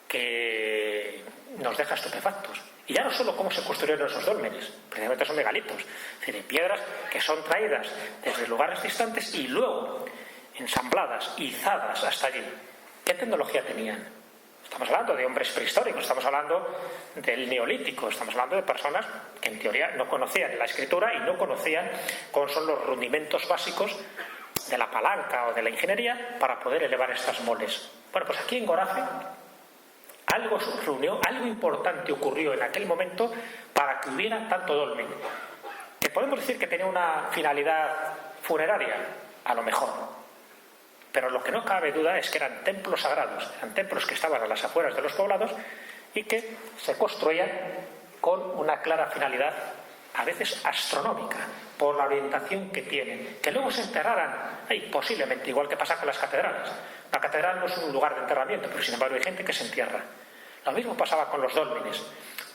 que nos deja estupefactos. Y ya no solo cómo se construyeron esos dólmenes, precisamente son megalitos, es decir, en piedras que son traídas desde lugares distantes y luego ensambladas, izadas hasta allí. ¿Qué tecnología tenían? Estamos hablando de hombres prehistóricos, estamos hablando del neolítico, estamos hablando de personas que en teoría no conocían la escritura y no conocían cómo son los rudimentos básicos de la palanca o de la ingeniería para poder elevar estas moles. Bueno, pues aquí en Gorace algo reunió, algo importante ocurrió en aquel momento para que hubiera tanto dolmen. ¿Que podemos decir que tenía una finalidad funeraria? A lo mejor. Pero lo que no cabe duda es que eran templos sagrados, eran templos que estaban a las afueras de los poblados y que se construían con una clara finalidad, a veces astronómica, por la orientación que tienen. Que luego se enterraran ahí, posiblemente, igual que pasa con las catedrales. La catedral no es un lugar de enterramiento, pero sin embargo hay gente que se entierra. Lo mismo pasaba con los dólmenes,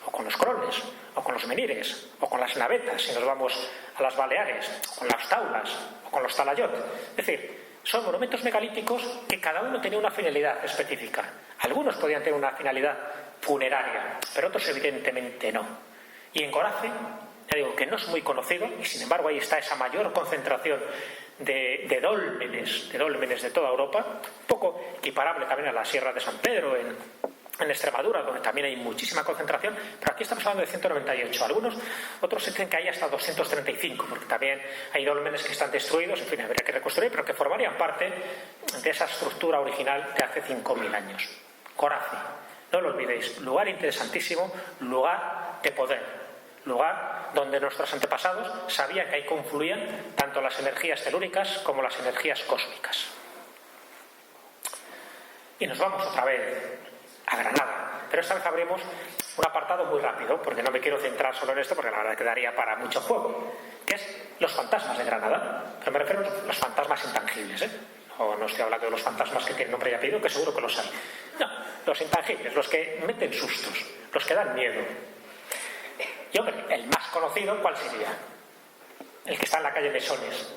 o con los crones, o con los menires, o con las navetas, si nos vamos a las Baleares, o con las taulas, o con los talayot. Es decir, son monumentos megalíticos que cada uno tenía una finalidad específica. Algunos podían tener una finalidad funeraria, pero otros evidentemente no. Y en Gorace, ya digo que no es muy conocido, y sin embargo ahí está esa mayor concentración de dólmenes de toda Europa, un poco equiparable también a la Sierra de San Pedro en Extremadura, donde también hay muchísima concentración, pero aquí estamos hablando de 198. Otros dicen que hay hasta 235, porque también hay dólmenes que están destruidos, en fin, habría que reconstruir, pero que formarían parte de esa estructura original de hace 5.000 años. Gorace, no lo olvidéis, lugar interesantísimo, lugar de poder, lugar donde nuestros antepasados sabían que ahí confluían tanto las energías telúricas como las energías cósmicas. Y nos vamos otra vez a Granada, pero esta vez abrimos un apartado muy rápido, porque no me quiero centrar solo en esto, porque la verdad quedaría para mucho juego, que es los fantasmas de Granada. Pero me refiero a los fantasmas intangibles, no estoy hablando de los fantasmas que tienen nombre y apellido, que seguro que los hay. No, los intangibles, los que meten sustos, los que dan miedo. Y hombre, el más conocido, ¿cuál sería? El que está en la calle Mesones.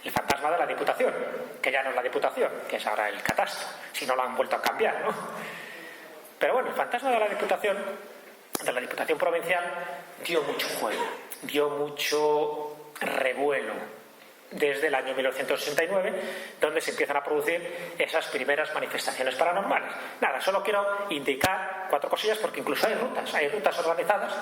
El fantasma de la Diputación, que ya no es la Diputación, que es ahora el catastro, si no lo han vuelto a cambiar, ¿no? Pero bueno, el fantasma de la Diputación Provincial, dio mucho juego, dio mucho revuelo desde el año 1969, donde se empiezan a producir esas primeras manifestaciones paranormales. Nada, solo quiero indicar 4 cosillas, porque incluso hay rutas organizadas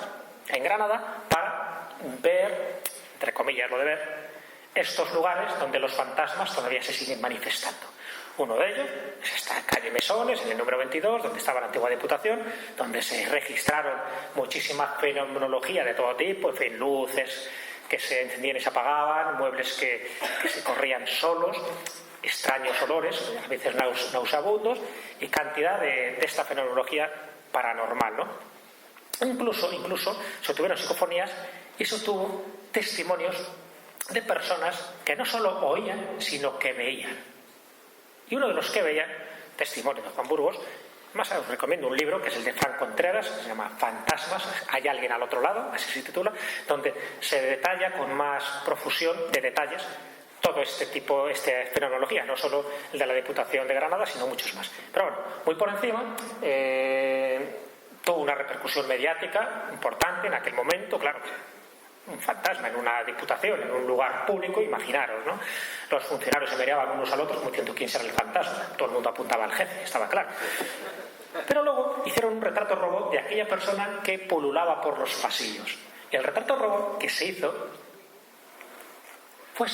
en Granada para ver, entre comillas lo de ver, estos lugares donde los fantasmas todavía se siguen manifestando. Uno de ellos es esta calle Mesones, en el número 22, donde estaba la antigua Diputación, donde se registraron muchísima fenomenología de todo tipo, en fin, luces que se encendían y se apagaban, muebles que se corrían solos, extraños olores, a veces nauseabundos, y cantidad de esta fenomenología paranormal, ¿no? Incluso se tuvieron psicofonías y se tuvo testimonios de personas que no solo oían, sino que veían. Y uno de los que veían, testimonio de Juan Burgos, más os recomiendo un libro que es el de Frank Contreras, se llama Fantasmas, hay alguien al otro lado, así se titula, donde se detalla con más profusión de detalles todo esta fenomenología, no solo el de la Diputación de Granada, sino muchos más. Pero bueno, muy por encima, tuvo una repercusión mediática importante en aquel momento, claro. Un fantasma en una diputación, en un lugar público, imaginaros, ¿no? Los funcionarios se miraban unos al otro como diciendo quién será el fantasma. Todo el mundo apuntaba al jefe, estaba claro. Pero luego hicieron un retrato robot de aquella persona que pululaba por los pasillos. Y el retrato robot que se hizo fue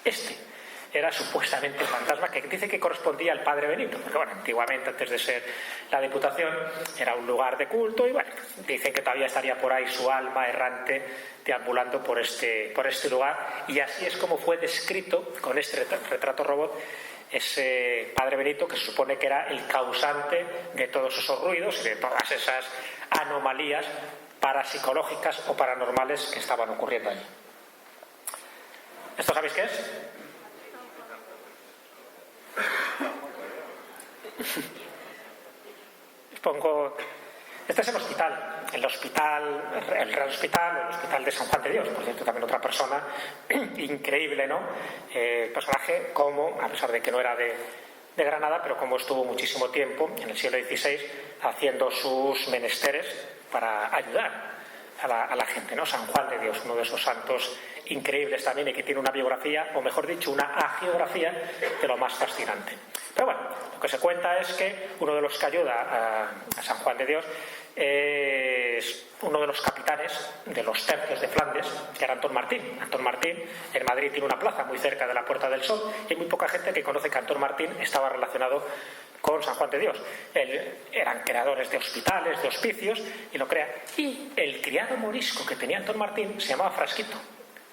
este. Era supuestamente el fantasma que dice que correspondía al padre Benito, porque bueno, antiguamente, antes de ser la Diputación, era un lugar de culto y bueno, dicen que todavía estaría por ahí su alma errante deambulando por este lugar, y así es como fue descrito con este retrato robot ese padre Benito, que se supone que era el causante de todos esos ruidos y de todas esas anomalías parapsicológicas o paranormales que estaban ocurriendo allí. ¿Esto sabéis qué es? Este es el hospital, el Real Hospital, el Hospital de San Juan de Dios, por cierto, también otra persona increíble, ¿no? Personaje como, a pesar de que no era de Granada, pero como estuvo muchísimo tiempo en el siglo XVI haciendo sus menesteres para ayudar a la gente, ¿no? San Juan de Dios, uno de esos santos increíbles también, y que tiene una biografía, o mejor dicho, una agiografía de lo más fascinante. Pero bueno, lo que se cuenta es que uno de los que ayuda a San Juan de Dios es uno de los capitanes de los tercios de Flandes, que era Antón Martín. Antón Martín en Madrid tiene una plaza muy cerca de la Puerta del Sol, y hay muy poca gente que conoce que Antón Martín estaba relacionado con San Juan de Dios. Eran creadores de hospitales, de hospicios, y lo crea. Y el criado morisco que tenía Antón Martín se llamaba Frasquito.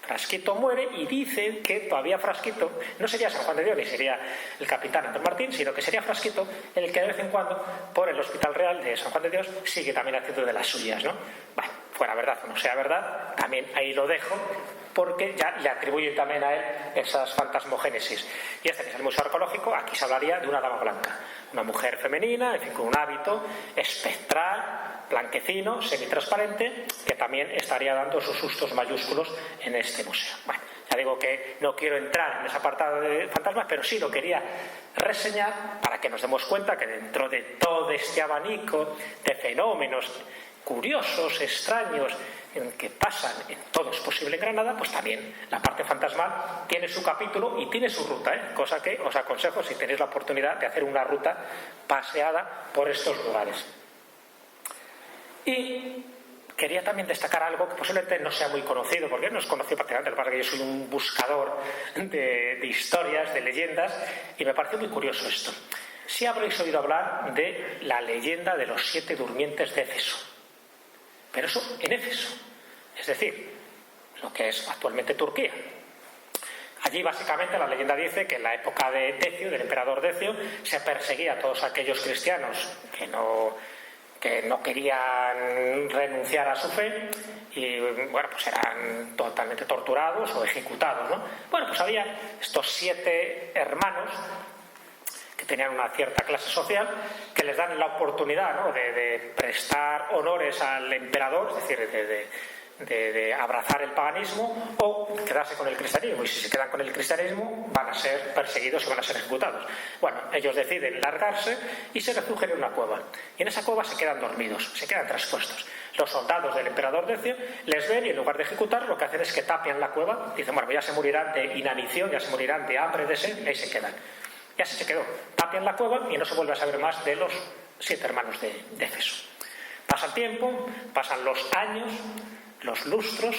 Frasquito muere y dicen que todavía Frasquito no sería San Juan de Dios ni sería el capitán Antón Martín, sino que sería Frasquito el que de vez en cuando por el Hospital Real de San Juan de Dios sigue también haciendo de las suyas, ¿no? Bueno, fuera verdad o no sea verdad, también ahí lo dejo, porque ya le atribuyen también a él esas fantasmogénesis. Y este que es el Museo Arqueológico, aquí se hablaría de una dama blanca, una mujer femenina, en fin, con un hábito espectral, blanquecino, semitransparente, que también estaría dando sus sustos mayúsculos en este museo. Bueno, ya digo que no quiero entrar en ese apartado de fantasmas, pero sí lo quería reseñar para que nos demos cuenta que dentro de todo este abanico de fenómenos curiosos, extraños, que pasan en todo es posible en Granada, pues también la parte fantasmal tiene su capítulo y tiene su ruta, cosa que os aconsejo si tenéis la oportunidad de hacer una ruta paseada por estos lugares. Y quería también destacar algo que posiblemente no sea muy conocido, porque no es conocido prácticamente, lo que pasa es que yo soy un buscador de historias, de leyendas, y me pareció muy curioso esto. Sí habréis oído hablar de la leyenda de los 7 durmientes de Éfeso, pero eso en Éfeso, es decir, lo que es actualmente Turquía. Allí básicamente la leyenda dice que en la época de Decio, del emperador Decio, se perseguía a todos aquellos cristianos que no querían renunciar a su fe, y bueno, pues eran totalmente torturados o ejecutados, ¿no? Bueno, pues había estos 7 hermanos que tenían una cierta clase social, que les dan la oportunidad, ¿no?, de prestar honores al emperador, es decir, de abrazar el paganismo o quedarse con el cristianismo, y si se quedan con el cristianismo van a ser perseguidos y van a ser ejecutados. Bueno, ellos deciden largarse y se refugian en una cueva, y en esa cueva se quedan dormidos, se quedan traspuestos. Los soldados del emperador Decio les ven y en lugar de ejecutar lo que hacen es que tapian la cueva, dicen, bueno, ya se morirán de inanición, ya se morirán de hambre, de sed, y ahí se quedan. Y así se quedó, tapian la cueva y no se vuelve a saber más de los 7 hermanos de Éfeso. Pasa el tiempo, pasan los años, los lustros,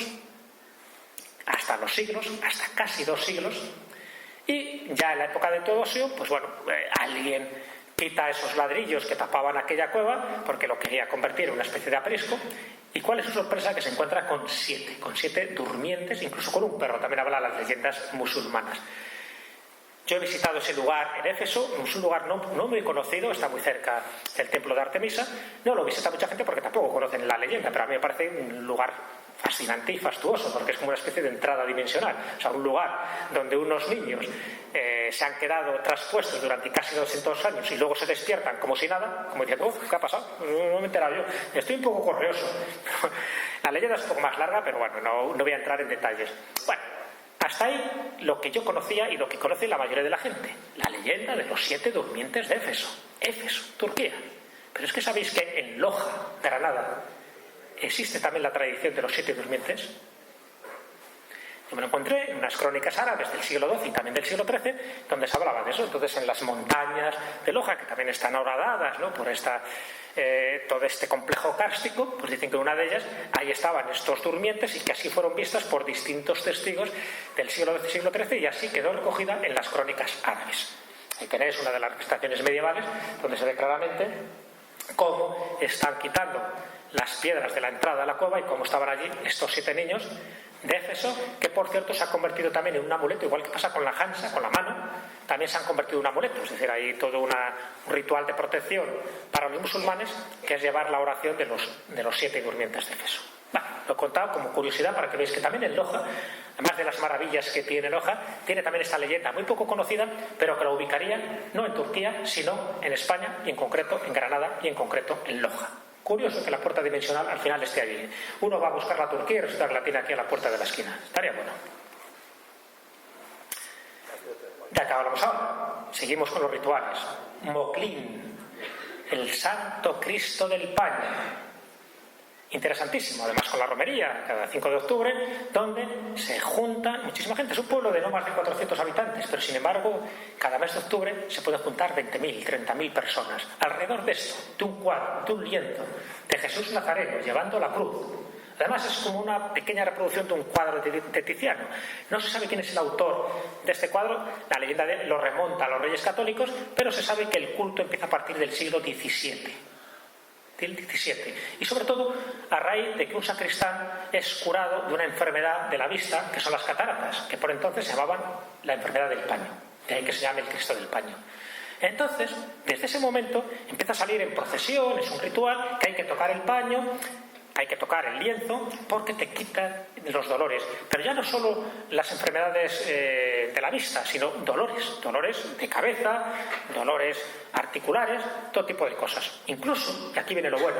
hasta los siglos, hasta casi 2 siglos, y ya en la época de Teodosio, pues bueno, alguien quita esos ladrillos que tapaban aquella cueva porque lo quería convertir en una especie de aprisco, y cuál es su sorpresa, que se encuentra con 7 durmientes, incluso con un perro, también habla las leyendas musulmanas. Yo he visitado ese lugar en Éfeso, es un lugar no muy conocido, está muy cerca del templo de Artemisa. No lo visita mucha gente porque tampoco conocen la leyenda, pero a mí me parece un lugar fascinante y fastuoso, porque es como una especie de entrada dimensional. O sea, un lugar donde unos niños se han quedado traspuestos durante casi 200 años y luego se despiertan como si nada, como diciendo, ¿qué ha pasado? No me he enterado yo. Estoy un poco correoso. La leyenda es un poco más larga, pero bueno, no voy a entrar en detalles. Bueno, hasta ahí lo que yo conocía y lo que conoce la mayoría de la gente. La leyenda de los 7 durmientes de Éfeso. Éfeso, Turquía. Pero es que sabéis que en Loja, Granada, existe también la tradición de los 7 durmientes. Yo me lo encontré en unas crónicas árabes del siglo XII y también del siglo XIII, donde se hablaba de eso. Entonces, en las montañas de Loja, que también están horadadas, ¿no?, por todo este complejo kárstico, pues dicen que una de ellas, ahí estaban estos durmientes y que así fueron vistas por distintos testigos del siglo XII y siglo XIII, y así quedó recogida en las crónicas árabes. Ahí tenéis una de las representaciones medievales donde se ve claramente cómo están quitando las piedras de la entrada a la cueva y cómo estaban allí estos 7 niños de Éfeso, que por cierto se ha convertido también en un amuleto, igual que pasa con la hansa, con la mano, también se han convertido en un amuleto. Es decir, hay todo un ritual de protección para los musulmanes, que es llevar la oración de los 7 durmientes de Éfeso. Bueno, lo he contado como curiosidad para que veáis que también en Loja, además de las maravillas que tiene Loja, tiene también esta leyenda muy poco conocida, pero que la ubicaría no en Turquía, sino en España, y en concreto en Granada, y en concreto en Loja. Curioso que la puerta dimensional al final esté allí. Uno va a buscar la Turquía y resulta que la tiene aquí a la puerta de la esquina. Estaría bueno. Ya acabamos ahora. Seguimos con los rituales. Moclín, el Santo Cristo del Paño. Interesantísimo, además con la romería, cada 5 de octubre, donde se junta muchísima gente. Es un pueblo de no más de 400 habitantes, pero sin embargo, cada mes de octubre se pueden juntar 20.000, 30.000 personas. Alrededor de esto, de un cuadro, de un lienzo, de Jesús Nazareno llevando la cruz. Además es como una pequeña reproducción de un cuadro de Tiziano. No se sabe quién es el autor de este cuadro, la leyenda lo remonta a los Reyes Católicos, pero se sabe que el culto empieza a partir del siglo XVII. Del XVII, y sobre todo a raíz de que un sacristán es curado de una enfermedad de la vista, que son las cataratas, que por entonces se llamaban la enfermedad del paño, de ahí que se llame el Cristo del Paño. Entonces, desde ese momento empieza a salir en procesión, es un ritual, que hay que tocar el paño, hay que tocar el lienzo, porque te quita los dolores. Pero ya no solo las enfermedades de la vista, sino dolores de cabeza, dolores articulares, todo tipo de cosas. Incluso, y aquí viene lo bueno,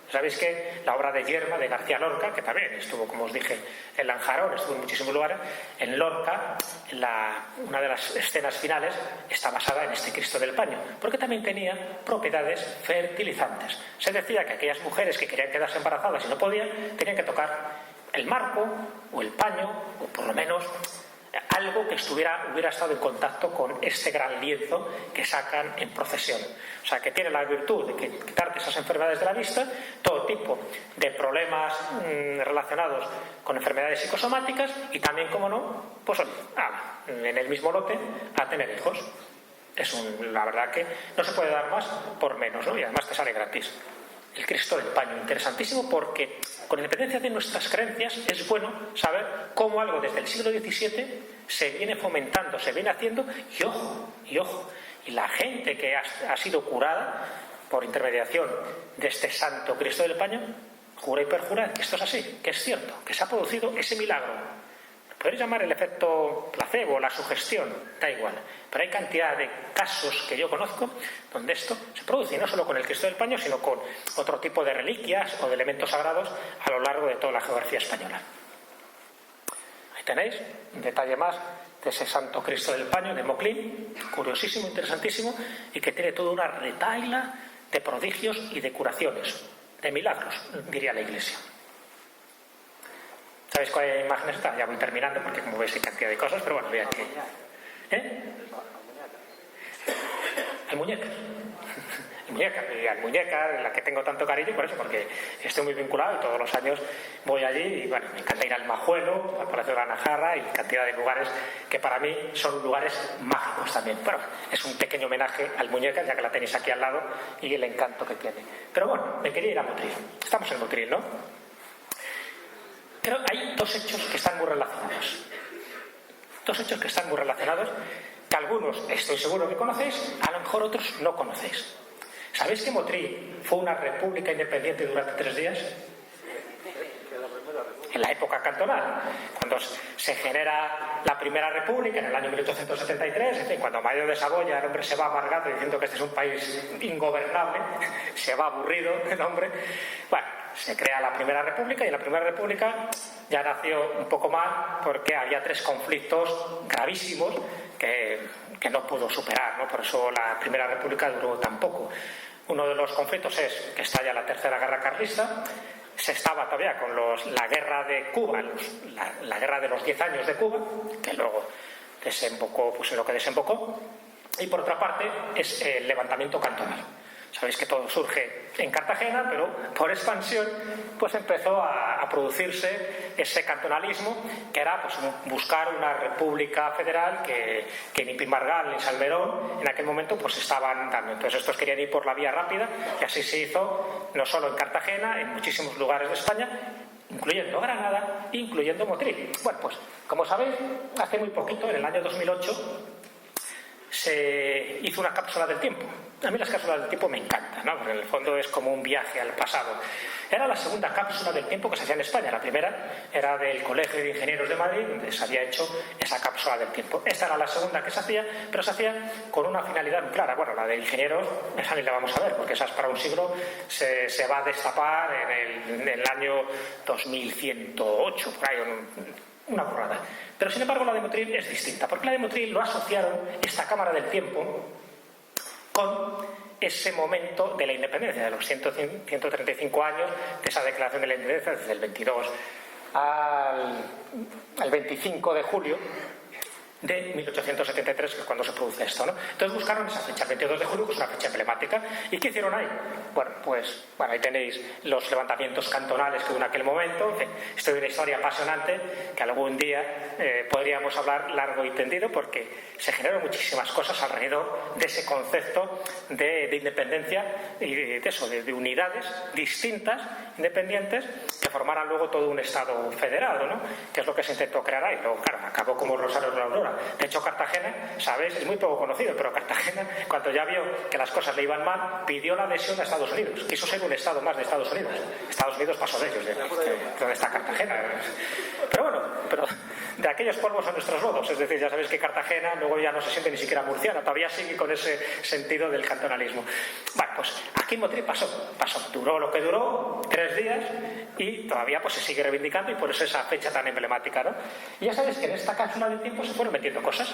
sabéis que la obra de Yerma, de García Lorca, que también estuvo, como os dije, en Lanjarón, estuvo en muchísimos lugares, en Lorca, una de las escenas finales está basada en este Cristo del Paño, porque también tenía propiedades fertilizantes. Se decía que aquellas mujeres que querían quedarse embarazadas y no podían, tenían que tocar el marco o el paño, o por lo menos algo que hubiera estado en contacto con este gran lienzo que sacan en procesión. O sea, que tiene la virtud de quitarte esas enfermedades de la vista, todo tipo de problemas relacionados con enfermedades psicosomáticas, y también, como no, pues en el mismo lote a tener hijos. La verdad que no se puede dar más por menos, ¿no? Y además te sale gratis. El Cristo del Paño, interesantísimo, porque con independencia de nuestras creencias es bueno saber cómo algo desde el siglo XVII se viene fomentando, se viene haciendo, y ojo, y la gente que ha sido curada por intermediación de este Santo Cristo del Paño, jura y perjura que esto es así, que es cierto, que se ha producido ese milagro. Podéis llamar el efecto placebo, la sugestión, da igual. Pero hay cantidad de casos que yo conozco donde esto se produce, y no solo con el Cristo del Paño, sino con otro tipo de reliquias o de elementos sagrados a lo largo de toda la geografía española. Ahí tenéis un detalle más de ese Santo Cristo del Paño de Moclín, curiosísimo, interesantísimo, y que tiene toda una retahíla de prodigios y de curaciones, de milagros, diría la Iglesia. ¿Sabéis cuál imagen está? Ya voy terminando porque, como veis, hay cantidad de cosas, pero bueno, voy aquí. El muñeca. Y al muñeca, la que tengo tanto cariño, por eso, porque estoy muy vinculado y todos los años voy allí y bueno, me encanta ir al Majuelo, al Palacio de la Najarra y cantidad de lugares que para mí son lugares mágicos también. Pero es un pequeño homenaje al muñeca, ya que la tenéis aquí al lado, y el encanto que tiene. Pero bueno, me quería ir a Motril. Estamos en Motril, ¿no? Pero hay dos hechos que están muy relacionados. Dos hechos que están muy relacionados, que algunos estoy seguro que conocéis, a lo mejor otros no conocéis. ¿Sabéis que Motril fue una república independiente durante 3 días? En la época cantonal, cuando se genera la primera república en el año 1873, en fin, cuando Mario de Saboya, el hombre se va amargado diciendo que este es un país ingobernable, se va aburrido el hombre. Bueno, se crea la primera república, y en la primera república ya nació un poco mal porque había 3 conflictos gravísimos que no pudo superar, ¿no? Por eso la primera república duró tan poco. Uno de los conflictos es que estalla la tercera guerra carlista. Se estaba todavía con la guerra de Cuba, la guerra de los 10 años de Cuba, que luego desembocó pues en lo que desembocó. Y por otra parte es el levantamiento cantonal. Sabéis que todo surge en Cartagena, pero por expansión pues empezó a producirse ese cantonalismo, que era pues buscar una república federal que ni Pimargal ni Salmerón en aquel momento pues estaban dando. Entonces estos querían ir por la vía rápida, y así se hizo no solo en Cartagena, en muchísimos lugares de España, incluyendo Granada, incluyendo Motril. Bueno, pues como sabéis, hace muy poquito, en el año 2008, se hizo una cápsula del tiempo. A mí las cápsulas del tiempo me encantan, ¿no? Porque en el fondo es como un viaje al pasado. Era la segunda cápsula del tiempo que se hacía en España. La primera era del Colegio de Ingenieros de Madrid, donde se había hecho esa cápsula del tiempo. Esta era la segunda que se hacía, pero se hacía con una finalidad muy clara. Bueno, la de ingenieros, esa ni la vamos a ver, porque esa es para un siglo, se va a destapar en el año 2108, por ahí, una burrada. Pero sin embargo la de Motril es distinta, porque la de Motril lo asociaron, esta cámara del tiempo, con ese momento de la independencia, de los 135 años de esa declaración de la independencia, desde el 22 al 25 de julio de 1873, que es cuando se produce esto, ¿no? Entonces buscaron esa fecha, el 22 de julio, que es una fecha emblemática. ¿Y qué hicieron ahí? Bueno, pues ahí tenéis los levantamientos cantonales que hubo en aquel momento. En fin, esto es una historia apasionante que algún día podríamos hablar largo y tendido, porque se generaron muchísimas cosas alrededor de ese concepto de independencia y de eso, de unidades distintas, independientes, que formaran luego todo un Estado federado, ¿no? Que es lo que se intentó crear ahí. Luego, claro, acabó como Rosario de la Aurora. De hecho, Cartagena, ¿sabéis? Es muy poco conocido, pero Cartagena, cuando ya vio que las cosas le iban mal, pidió la adhesión a Estados Unidos. Quiso ser un Estado más de Estados Unidos. Estados Unidos pasó de ellos, de donde está Cartagena. Pero bueno, de aquellos polvos son nuestros lodos. Es decir, ya sabéis que Cartagena luego ya no se siente ni siquiera murciana, todavía sigue con ese sentido del cantonalismo. Bueno, pues aquí en Motril pasó. Duró lo que duró, 3 días, y todavía pues se sigue reivindicando, y por eso esa fecha tan emblemática, ¿no? Y ya sabéis que en esta cápsula del tiempo se fueron metiendo cosas.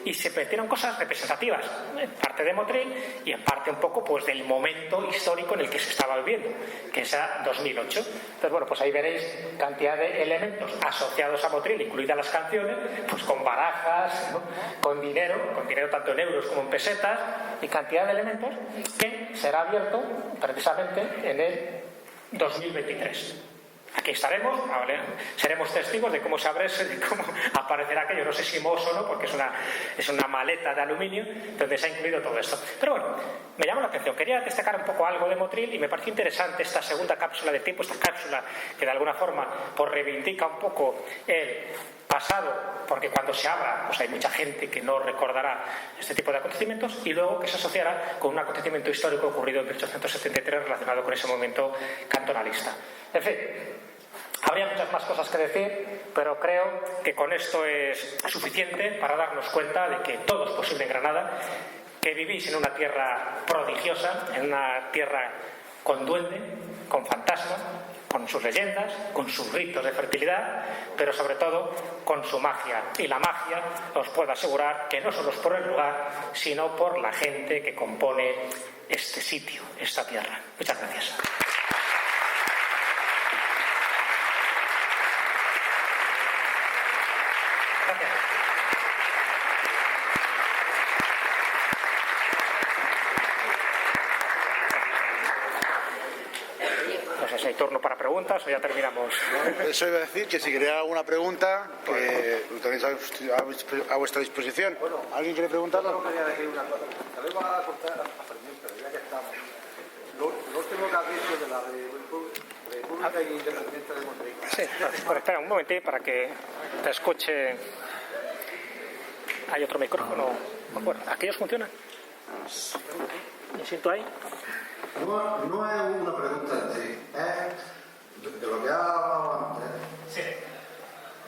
Y se metieron cosas representativas, en parte de Motril y en parte un poco pues del momento histórico en el que se estaba viviendo, que es 2008. Entonces, bueno, pues ahí veréis cantidad de elementos asociados a Motril, incluidas las canciones, pues con barajas, ¿no? con dinero tanto en euros como en pesetas, y cantidad de elementos que será abierto precisamente en el 2023. Aquí estaremos, seremos testigos de cómo se abre, de cómo aparecerá aquello. No sé si Moss o no, porque es una maleta de aluminio donde se ha incluido todo esto. Pero bueno, me llama la atención. Quería destacar un poco algo de Motril, y me pareció interesante esta segunda cápsula de tiempo, esta cápsula que de alguna forma pues reivindica un poco el pasado, porque cuando se habla pues hay mucha gente que no recordará este tipo de acontecimientos, y luego que se asociará con un acontecimiento histórico ocurrido en 1873 relacionado con ese momento cantonalista. En fin, habría muchas más cosas que decir, pero creo que con esto es suficiente para darnos cuenta de que todo es posible en Granada, que vivís en una tierra prodigiosa, en una tierra con duende, con fantasma, con sus leyendas, con sus ritos de fertilidad, pero sobre todo con su magia. Y la magia, os puedo asegurar que no solo es por el lugar, sino por la gente que compone este sitio, esta tierra. Muchas gracias. No sé si hay turno para preguntas o ya terminamos. Eso iba a decir, que si quería alguna pregunta, que lo tenéis a vuestra disposición. ¿Alguien quiere preguntar? Yo quería decir una cosa. Sabemos a contar a Fermín, pero ya que estamos. Lo último que has dicho de la República República Independiente de Montenegro. Sí, bueno, espera un momentín para que te escuche. ¿Hay otro micrófono? Bueno, ¿aquellos funcionan? ¿Me siento ahí? No es una pregunta en sí, es de lo que ha hablado antes. Sí.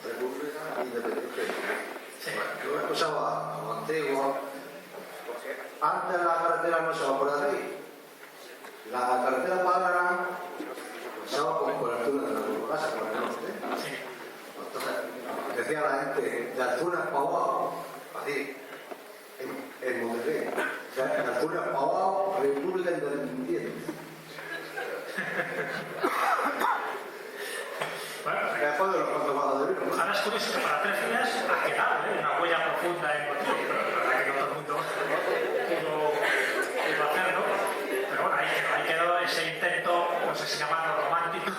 República Independiente. Bueno, yo he escuchado a los antiguos. Antes la carretera no se va por ahí. La carretera para pasaba por cobertura de la Burgasa, por el norte. Entonces, decía la gente, de Alturas para abajo, así, en Monterrey. O sea, de Alturas para abajo, República Independiente. Bueno, Después de los contrabados de vino. ahora es curioso que para 3 días ha quedado una huella profunda en Monterrey, pero la verdad que no todo el mundo pudo hacerlo. Pero bueno, ahí quedó ese intento, no sé si llamarlo romántico,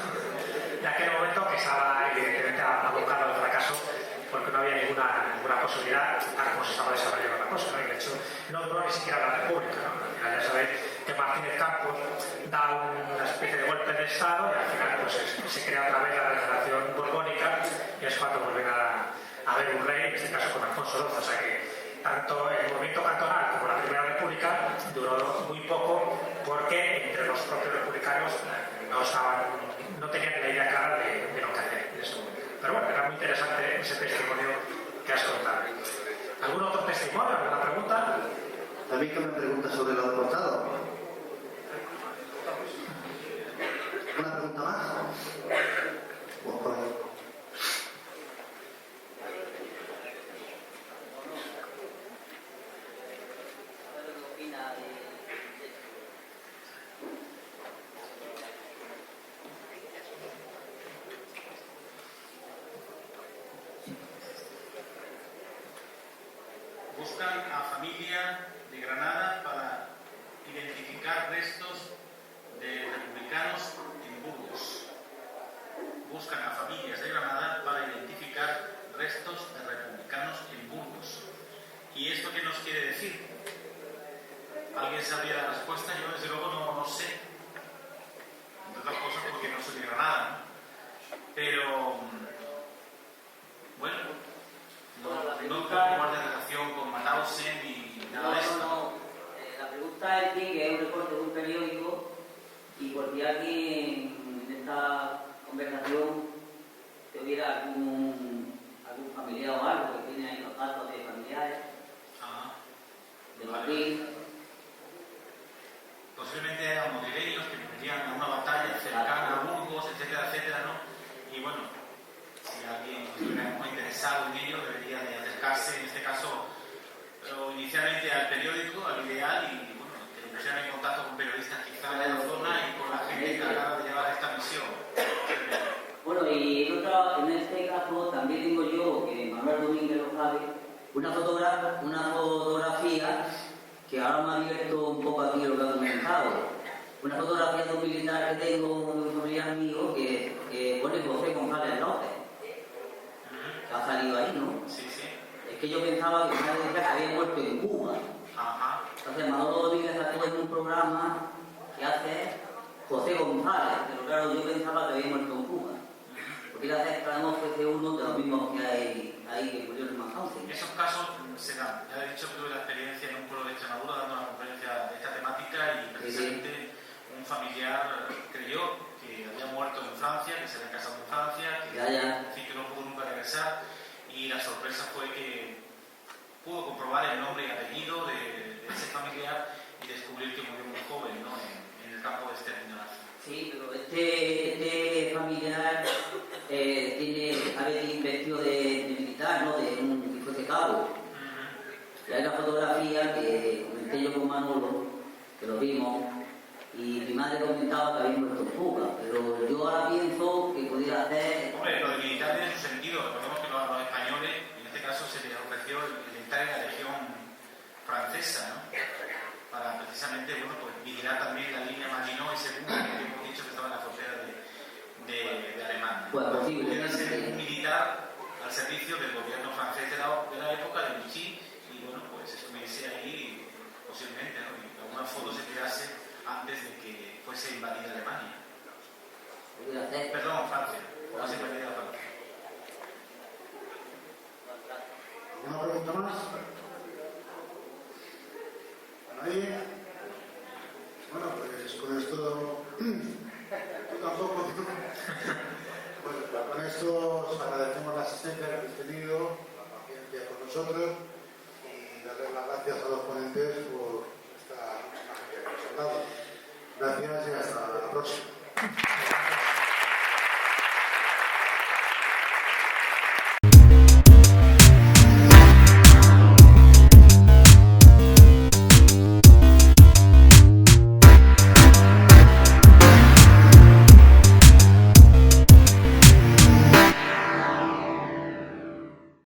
de aquel momento que estaba evidentemente abocado al fracaso, porque no había ninguna posibilidad, tal como se estaba desarrollando la cosa, ¿no? Y de hecho, no duró ni siquiera la República, ¿no? Al final ya sabéis que Martínez Campos da una especie de golpe de Estado y al final pues, se crea otra vez la Regeneración Borbónica y es cuando vuelven a haber un rey, en este caso con Alfonso XII. O sea que tanto el movimiento cantonal como la Primera República duró muy poco porque entre los propios republicanos no tenían la idea clara de lo que hacer en este momento. Pero bueno, era muy interesante ese testimonio que has contado. ¿Algún otro testimonio? ¿Alguna pregunta? A mí que me pregunta sobre los deportados. ¿Una pregunta más? Pues por ahí. Buscan a familia de Granada para identificar restos de republicanos en Burgos. Buscan a familias de Granada para identificar restos de republicanos en Burgos. ¿Y esto qué nos quiere decir? ¿Alguien sabría la respuesta? Yo desde luego no sé. Entre otras cosas porque no soy de Granada, ¿no? Pero bueno, no guarda relación con Mauthausen ni nada de esto. La pregunta es que es un reporte de un periódico y por si alguien en esta conversación tuviera algún familiar o algo que tiene ahí los datos de familiares de Madrid. Posiblemente eran madrileños que vendrían a una batalla cercana a Burgos, etcétera, etcétera, ¿no? Y bueno, si alguien estuviera muy interesado en ello, debería de acercarse, en este caso, inicialmente al periódico, al ideal, y bueno, que se pusieran en contacto con periodistas quizá de la zona y con la gente encargada de llevar esta misión. Bueno, y en este caso también tengo yo, que Manuel Domínguez lo sabe, una fotografía que ahora me ha abierto un poco aquí lo que ha comentado. Una fotografía de un militar que tengo, de un familiar mío, que pone José González López. Que ha salido ahí, ¿no? Sí, sí. Es que yo pensaba que se había muerto en Cuba. Ajá. Entonces Manolo Domínguez actuó en un programa que hace José González, pero claro, yo pensaba que había muerto en Cuba. Porque la cerca no ofrece uno de los mismos que hay ahí que murió en Mauthausen. Esos casos se dan. Ya he dicho que tuve la experiencia en un pueblo de Extremadura dando una conferencia de esta temática y precisamente un familiar creyó que había muerto en Francia, que se había casado en Francia, que no pudo nunca regresar, y la sorpresa fue que pudo comprobar el nombre y apellido de ese familiar y descubrir que murió muy joven, ¿no? en el campo de exterminación. Sí, pero este familiar había vestido de militar, ¿no? De un que fuese cabo. Y hay una fotografía que comenté yo con Manolo, que lo vimos, y mi madre comentaba que había muerto en Cuba, pero yo ahora pienso que pudiera hacer... Hombre, lo de militar tiene su sentido. Recordemos que los españoles, en este caso, se les ofreció el entrar en la legión francesa, ¿no? Para precisamente, bueno, pues vigilar también la línea Maginot y Segundo, que hemos dicho que estaba en la frontera de Alemania. Pues posible. Pudiera ser un militar al servicio del gobierno francés de la época, de Vichy, y bueno, pues estuviese ahí posiblemente, ¿no? Y alguna foto se tirase antes de que fuese invadida Alemania. pudiera hacer. Perdón, Francia. Así me queda Francia. ¿Alguna pregunta más? ¿Nadie? Bueno, pues con esto... Tú tampoco. Bueno, con esto os agradecemos la asistencia que habéis tenido, la paciencia con nosotros y darles las gracias a los ponentes por esta imagen que nos han dado. Gracias y hasta la próxima.